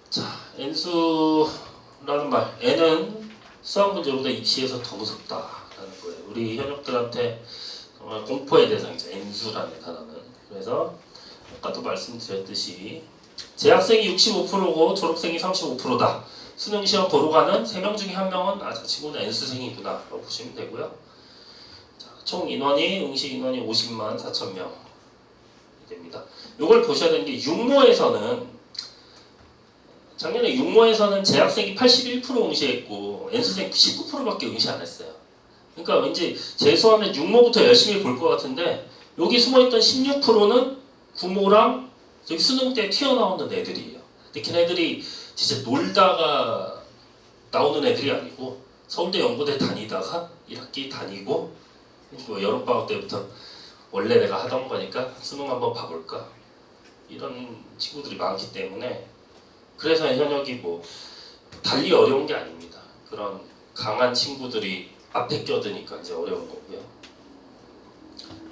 자, N수라는 말, N은 수학 문제보다 입시에서 더 무섭다라는 거예요. 우리 현역들한테 정말 공포의 대상이죠. N수라는 단어는. 그래서 아까도 말씀드렸듯이 재학생이 65%고 졸업생이 35%다. 수능시험 보러 가는 3명 중에 1명은 저 친구는 N수생이구나 라고 보시면 되고요. 자, 총 인원이 응시 인원이 50만 4천 명이 됩니다. 이걸 보셔야 되는 게 육모에서는 작년에 육모에서는 재학생이 81% 응시했고 N수생 19%밖에 응시 안 했어요. 그러니까 왠지 재수하면 육모부터 열심히 볼 것 같은데 여기 숨어있던 16%는 구모랑 저기 수능 때 튀어나오는 애들이에요. 근데 걔네들이 진짜 놀다가 나오는 애들이 아니고 서울대 연고대 다니다가 1학기 다니고 뭐 여름방학 때부터 원래 내가 하던 거니까 수능 한번 봐볼까 이런 친구들이 많기 때문에 그래서 현역이 뭐 달리 어려운 게 아닙니다. 그런 강한 친구들이 앞에 껴드니까 이제 어려운 거고요.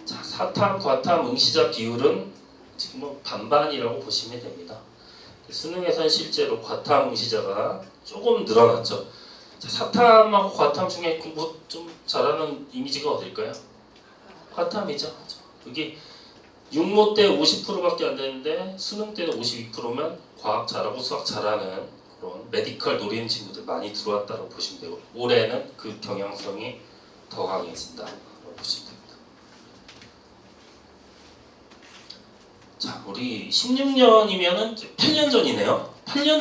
자, 사탐, 과탐, 응시자 비율은 지금 뭐 반반이라고 보시면 됩니다. 수능에서는 실제로 과탐 응시자가 조금 늘어났죠. 자, 사탐하고 과탐 중에 뭐 좀 잘하는 이미지가 어딜까요? 과탐이죠. 여기 육모 때 50%밖에 안 되는데 수능 때는 52%면 과학 잘하고 수학 잘하는 그런 메디컬 노리는 친구들 많이 들어왔다고 보시면 되고, 올해는 그 경향성이 더 강해진다고 보시면 됩니다. 자, 우리 16년이면은 8년 전이네요. 8년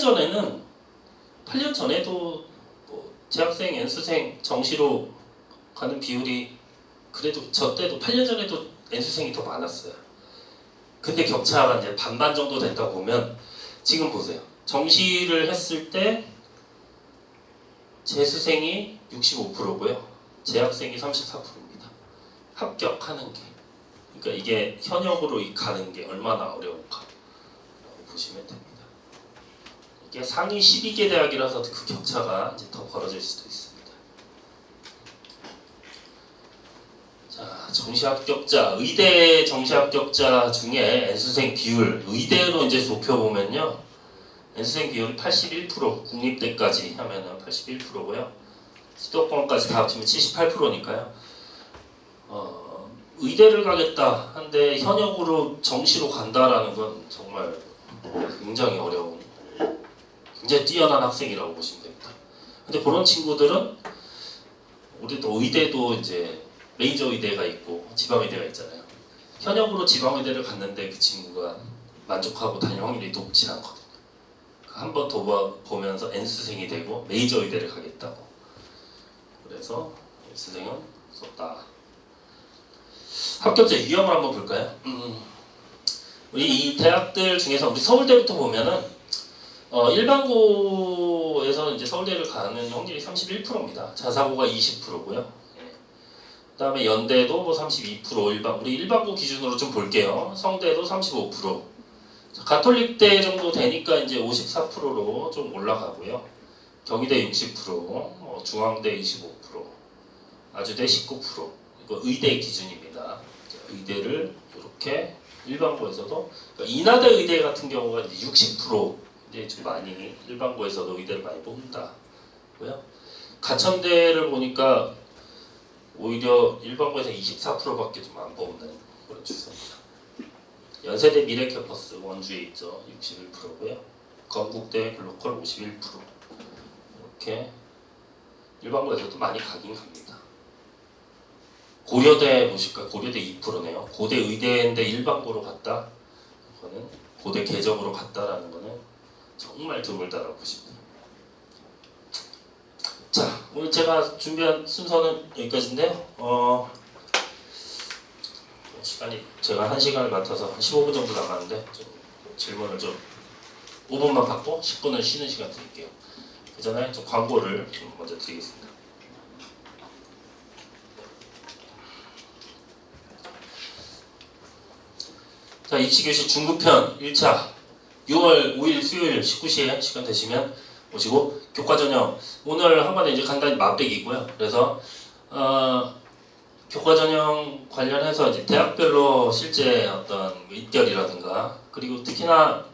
전에도 뭐 재학생, 연수생, 정시로 가는 비율이 그래도 저 때도 8년 전에도 N수생이 더 많았어요. 근데 격차가 이제 반반 정도 됐다 보면 지금 보세요. 정시를 했을 때 재수생이 65%고요. 재학생이 34%입니다. 합격하는 게. 그러니까 이게 현역으로 가는 게 얼마나 어려운가 보시면 됩니다. 이게 상위 12개 대학이라서 그 격차가 이제 더 벌어질 수도 있습니다. 자, 정시 합격자, 의대 정시 합격자 중에 N수생 비율, 의대로 이제 좁혀보면요. N수생 비율이 81%, 국립대까지 하면은 81%고요. 수도권까지 다 합치면 78%니까요. 의대를 가겠다 한데 현역으로 정시로 간다라는 건 정말 굉장히 어려운, 굉장히 뛰어난 학생이라고 보시면 됩니다. 근데 그런 친구들은 우리도 의대도 이제 메이저 의대가 있고 지방 의대가 있잖아요. 현역으로 지방 의대를 갔는데 그 친구가 만족하고 다닐 확률이 높진 않거든요. 한 번 더 보면서 N수생이 되고 메이저 의대를 가겠다고. 그래서 N수생은 썼다. 합격자 유형을 한번 볼까요? 우리 이 대학들 중에서 우리 서울대부터 보면은 일반고에서는 이제 서울대를 가는 확률이 31%입니다. 자사고가 20%고요. 그다음에 연대도 뭐 32%, 우리 일반고 기준으로 좀 볼게요. 성대도 35%. 가톨릭대 정도 되니까 이제 54%로 좀 올라가고요. 경희대 60%, 중앙대 25%, 아주대 19%. 이거 의대 기준입니다. 의대를 이렇게 일반고에서도, 그러니까 인하대 의대 같은 경우가 이제 60% 이제 좀 많이 일반고에서도 의대를 많이 뽑는다고요. 가천대를 보니까 오히려 일반고에서 24%밖에 좀 안 뽑는 그런 추세입니다. 연세대 미래캠퍼스 원주에 있죠. 61%고요. 건국대 글로컬 51%. 이렇게 일반고에서도 많이 가긴 갑니다. 고려대 보실까요? 고려대 2%네요. 고대 의대인데 일반고로 갔다. 그거는 고대 계적으로 갔다라는 거는 정말 드물다라고 보시면 돼요. 자, 오늘 제가 준비한 순서는 여기까지인데요. 시간이 제가 1시간을 맡아서 한 15분 정도 남았는데 좀 질문을 좀 5분만 받고 10분을 쉬는 시간 드릴게요. 그 전에 좀 광고를 좀 먼저 드리겠습니다. 자, 입시교실 중급편 1차 6월 5일 수요일 19시에 시간 되시면 오시고, 교과전형 오늘 한 번에 이제 간단히 맛배기고요. 그래서 교과전형 관련해서 이제 대학별로 실제 어떤 입결이라든가, 그리고 특히나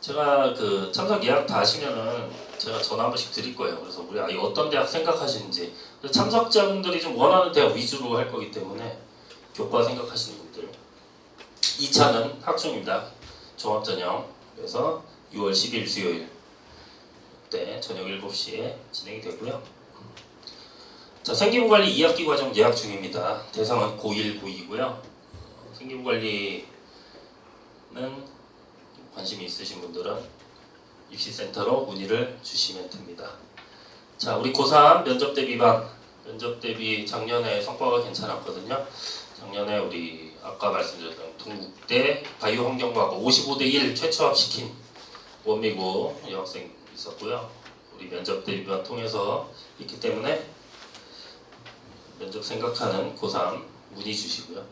제가 그 참석 예약 다 하시면은 제가 전화 한 번씩 드릴 거예요. 그래서 우리 아이 어떤 대학 생각하시는지, 참석자분들이 좀 원하는 대학 위주로 할 거기 때문에 교과 생각하시는 분들. 2차는 학종입니다. 종합전형. 그래서 6월 10일 수요일 때 저녁 7시에 진행이 되고요. 자, 생기부관리 2학기 과정 예약 중입니다. 대상은 고1, 고2고요. 생기부관리는 관심이 있으신 분들은 입시센터로 문의를 주시면 됩니다. 자, 우리 고3 면접 대비반, 면접 대비 작년에 성과가 괜찮았거든요. 작년에 우리 아까 말씀드렸던 동국대 바이오환경과학과 55대 1 최초 합시킨 원미고 여학생 있었고요. 우리 면접 대비반 통해서 있기 때문에 면접 생각하는 고3 문의 주시고요.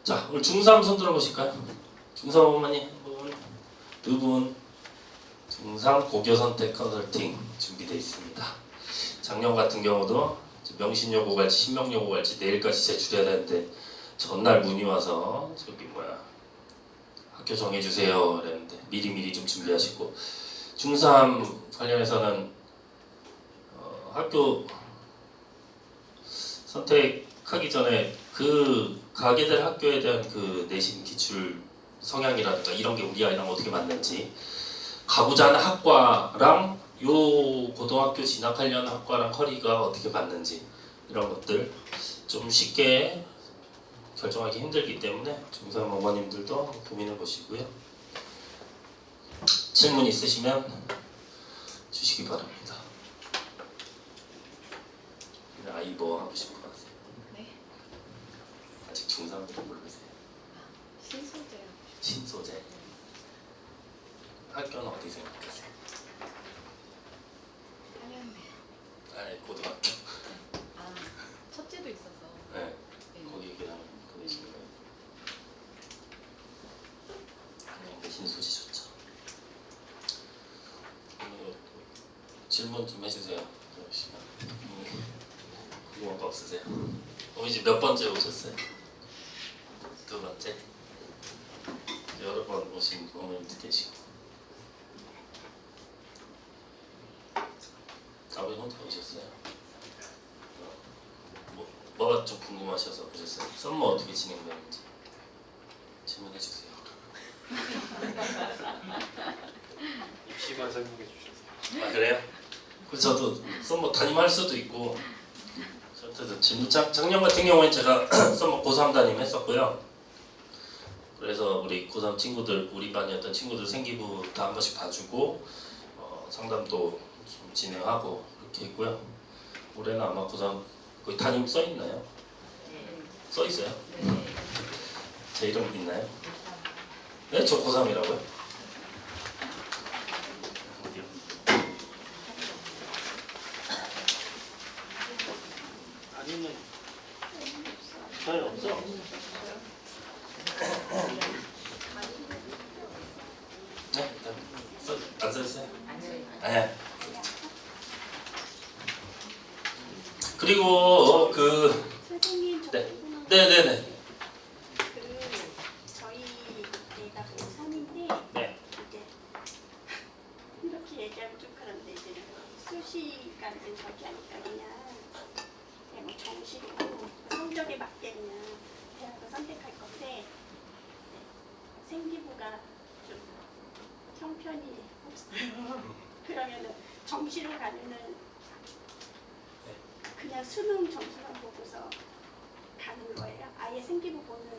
자, 오늘 중3 손 들어보실까요? 중3 어머니 두 분 중3 고교 선택 컨설팅 준비되어 있습니다. 작년 같은 경우도 명신여고 갈지 신명여고 갈지 내일까지 제출해야 되는데 전날 문의 와서 학교 정해주세요 그랬는데 미리미리 좀 준비하시고, 중3 관련해서는 학교 선택하기 전에 그 가게 될 학교에 대한 그 내신 기출 성향이라든가 이런 게 우리 아이랑 어떻게 맞는지, 가고자 하는 학과랑 요 고등학교 진학하려는 학과랑 커리가 어떻게 맞는지, 이런 것들 좀 쉽게 결정하기 힘들기 때문에 중삼 어머님들도 고민해 보시고요. 질문 있으시면 주시기 바랍니다. 아이 뭐 하고 싶어 하세요? 네. 아직 중3으로 모르세요? 신소재요. 신소재. 학교는 어디 생각하세요? 한양대. 아니 고등학교. 아, 첫째도 있어서. 네. 네. 거기 그냥 보내신 거예요. 한양대 신소재 좋죠. 질문 좀 해주세요. 궁금한 거 없으세요? 이제 몇 번째 오셨어요? 두 번째? 여러 번 오신 어머님도 계시고. 아버님 혼자 오셨어요? 뭐가 좀 궁금하셔서 오셨어요? 썸머 어떻게 진행되는지 질문해 주세요. 입시만 설명해 주셨어요. 아 그래요? 그래서 저도 썸머 담임할 수도 있고, 저도 작년 같은 경우에 제가 썸머 고3 담임했었고요. 그래서 우리 고3 친구들, 우리 반이었던 친구들 생기부 다 한 번씩 봐주고 상담도 좀 진행하고 그렇게 했고요. 올해는 아마 고3 거기 담임 써 있나요? 네. 써 있어요? 네. 제 이름 있나요? 네? 저 고3이라고요? 아니면 잘 없어. 네? 안 써있어요? 아니요. 네. 그리고 선생님 저 네. 궁금한 거 네네네. 저희 애가 고3인데 네. 이제 이렇게 얘기하면 좀 그런데 이제 수시가 이제 저기 하니까 그냥 뭐 정시로 성적에 맞게 그냥 대학을 선택할 건데 생기부가 좀 형편이 없어요. 그러면은 정시로 가면은 그냥 수능 점수만 보고서 가는 거예요. 아예 생기부 보는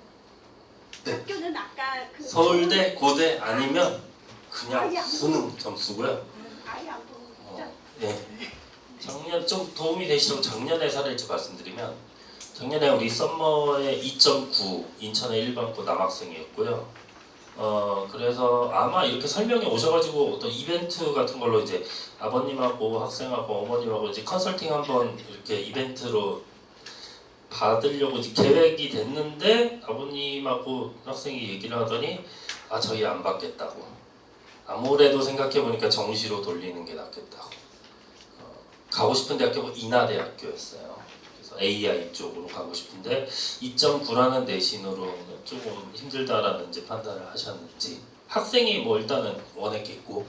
네. 학교는 아까 그 서울대, 고대 아니면 그냥 아예 안 수능 점수고요. 아예 안 보는 거죠? 네. 작년 좀 도움이 되시라고 작년의 사례를 좀 말씀드리면, 작년에 우리 썸머의 2.9 인천의 일반고 남학생이었고요. 그래서 아마 이렇게 설명이 오셔가지고 어떤 이벤트 같은 걸로 이제 아버님하고 학생하고 어머님하고 이제 컨설팅 한번 이렇게 이벤트로 받으려고 이제 계획이 됐는데, 아버님하고 학생이 얘기를 하더니 저희 안 받겠다고. 아무래도 생각해보니까 정시로 돌리는 게 낫겠다고. 가고 싶은 대학교가 인하대학교였어요. 그래서 AI 쪽으로 가고 싶은데 2.9라는 내신으로는 조금 힘들다라는 이제 판단을 하셨는지, 학생이 뭐 일단은 원했겠고,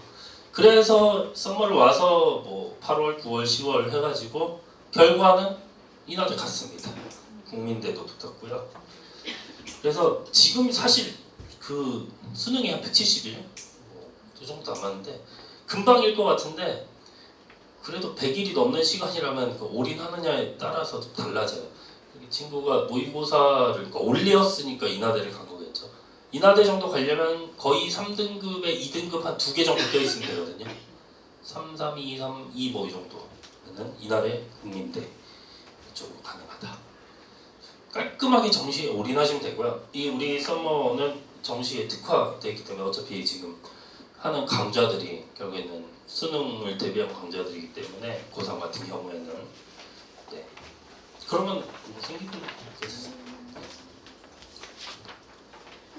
그래서 썸머를 와서 뭐 8월, 9월, 10월 해가지고 결과는 인하대 갔습니다. 국민대도 붙었고요. 그래서 지금 사실 그 수능이 한 170일 그 정도 남았는데 금방일 것 같은데, 그래도 100일이 넘는 시간이라면 그 올인하느냐에 따라서 좀 달라져요. 이 친구가 모의고사를 그러니까 올렸으니까 인하대를 간 거겠죠. 인하대 정도 가려면 거의 3등급에 2등급 한 2개 정도 껴있으면 되거든요. 3, 3, 2, 3, 2 뭐 이 정도는 인하대, 국민대 이쪽으로 가능하다. 깔끔하게 정시에 올인하시면 되고요. 이 우리 썸머는 정시에 특화되어 있기 때문에 어차피 지금 하는 강좌들이 결국에는 수능을 대비한 강좌들이기 때문에 고3 같은 경우에는 네. 그러면 뭐 생기는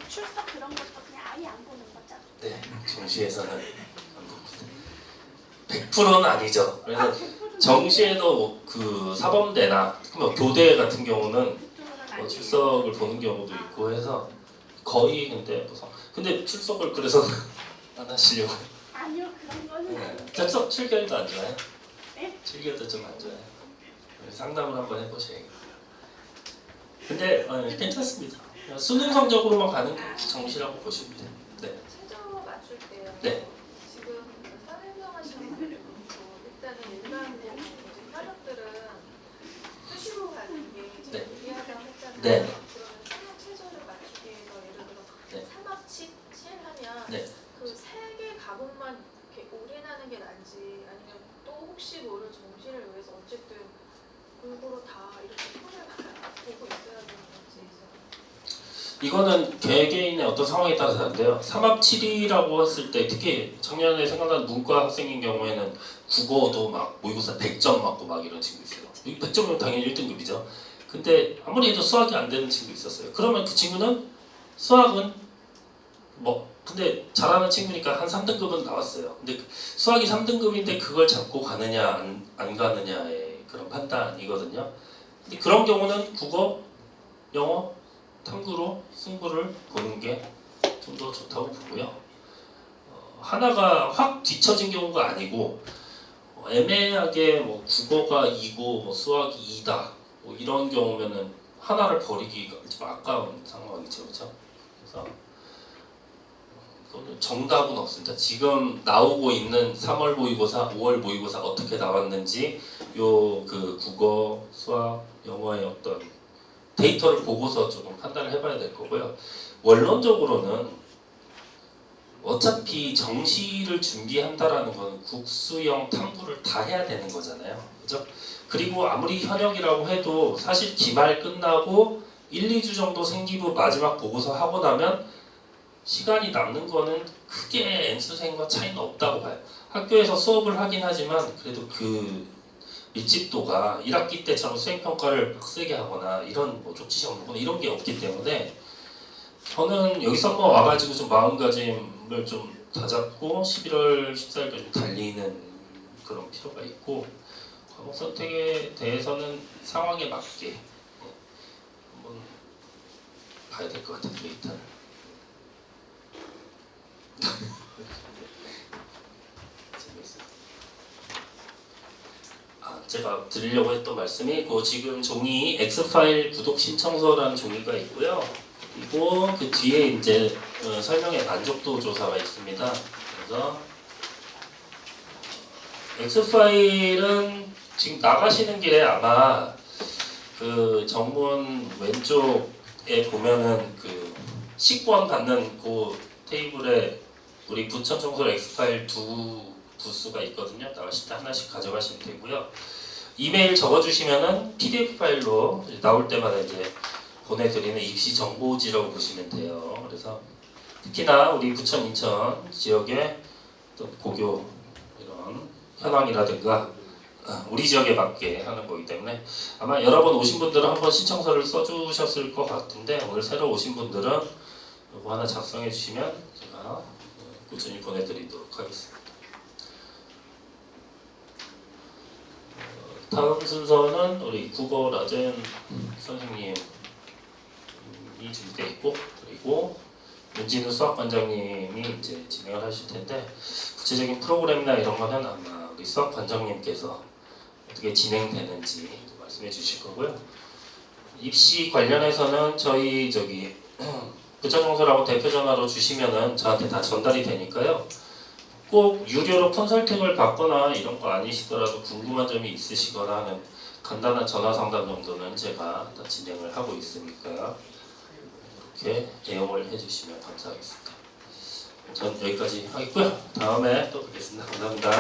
출석 그런 것도 그냥 아예 안 보는 거죠? 네, 정시에서는 안 봅니다. 100%는 아니죠. 그래서 정시에도 그 사범대나 뭐 교대 같은 경우는 그쪽으로는 출석을 보는 경우도 있고 해서 거의 근데 출석을 그래서 안 하시려고. 아니요 그런 거는 네. 출결도 안 좋아요? 네? 즐겨도 좀 안 좋아요. 상담을 한번 해보셔야겠다. 근데 괜찮습니다. 수능 성적으로만 가는 게 정시라고 보시면 돼요. 네. 최저 맞출 때요. 네. 지금 설명하시는 거 그렇고 일단은 일반 이제 현역들은 수시로 가는 게 네. 제일 유리하다고 했잖아요. 네. 그러면 수능 최저를 맞추기 위해서 예를 들어 네. 3학치 7하면 네. 그 세 개 과목만 이렇게 올인하는 게 나은지 아니면 또 혹시 모를 정시를 위해서 어쨌든 골고루 다 이렇게 손을 보고 있어야 되는 건지. 이거는 개개인의 어떤 상황에 따라서 다른데요. 3합7이라고 했을 때 특히 작년에 생각나는 문과 학생인 경우에는 국어도 막 모의고사 100점 맞고 막 이런 친구 있어요. 100점이면 당연히 1등급이죠. 근데 아무리 해도 수학이 안 되는 친구 있었어요. 그러면 그 친구는 수학은 근데 잘하는 친구니까 한 3등급은 나왔어요. 근데 수학이 3등급인데 그걸 잡고 가느냐 안 가느냐의 그런 판단이거든요. 근데 그런 경우는 국어, 영어, 탐구로 승부를 보는 게 좀 더 좋다고 보고요. 하나가 확 뒤처진 경우가 아니고 애매하게 국어가 2고 수학이 2다 이런 경우면은 하나를 버리기가 좀 아까운 상황이죠, 그렇죠? 그래서 그거는 정답은 없습니다. 지금 나오고 있는 3월 모의고사, 5월 모의고사 어떻게 나왔는지 그 국어, 수학, 영어의 어떤 데이터를 보고서 조금 판단을 해봐야 될 거고요. 원론적으로는 어차피 정시를 준비한다라는 건 국수형 탐구를 다 해야 되는 거잖아요. 그죠? 그리고 아무리 현역이라고 해도 사실 기말 끝나고 1, 2주 정도 생기부 마지막 보고서 하고 나면 시간이 남는 거는 크게 N수생과 차이는 없다고 봐요. 학교에서 수업을 하긴 하지만 그래도 그 밀집도가 1학기 때처럼 수행평가를 빡세게 하거나 이런 쪽지시험 보거나 이런 게 없기 때문에 저는 여기서 한번 와가지고 좀 마음가짐을 좀 다잡고 11월 14일까지 좀 달리는 그런 필요가 있고 과목 선택에 대해서는 상황에 맞게 한번 봐야 될 것 같아요, 데이터를. 제가 드리려고 했던 말씀이 지금 종이 X파일 구독 신청서라는 종이가 있고요. 그리고 그 뒤에 이제 설명의 만족도 조사가 있습니다. 그래서 X파일은 지금 나가시는 길에 아마 그 정문 왼쪽에 보면은 그 식권 받는 그 테이블에 우리 부천 청소 X파일 두 부수가 있거든요. 나가실 때 하나씩 가져가시면 되고요. 이메일 적어주시면은 PDF 파일로 나올 때마다 이제 보내드리는 입시 정보지라고 보시면 돼요. 그래서 특히나 우리 부천, 인천 지역의 또 고교 이런 현황이라든가 우리 지역에 맞게 하는 거기 때문에 아마 여러 번 오신 분들은 한번 신청서를 써주셨을 것 같은데 오늘 새로 오신 분들은 이거 하나 작성해 주시면 제가 꾸준히 보내드리도록 하겠습니다. 다음 순서는 우리 국어 라젠 선생님이 준비되어 있고 그리고 윤진우 수학관장님이 이제 진행을 하실 텐데 구체적인 프로그램이나 이런 거는 아마 우리 수학관장님께서 어떻게 진행되는지 말씀해 주실 거고요. 입시 관련해서는 저희 부천청소라고 대표 전화로 주시면은 저한테 다 전달이 되니까요. 꼭 유료로 컨설팅을 받거나 이런 거 아니시더라도 궁금한 점이 있으시거나 하는 간단한 전화 상담 정도는 제가 다 진행을 하고 있으니까 이렇게 내용을 해주시면 감사하겠습니다. 전 여기까지 하겠고요. 다음에 또 뵙겠습니다. 감사합니다.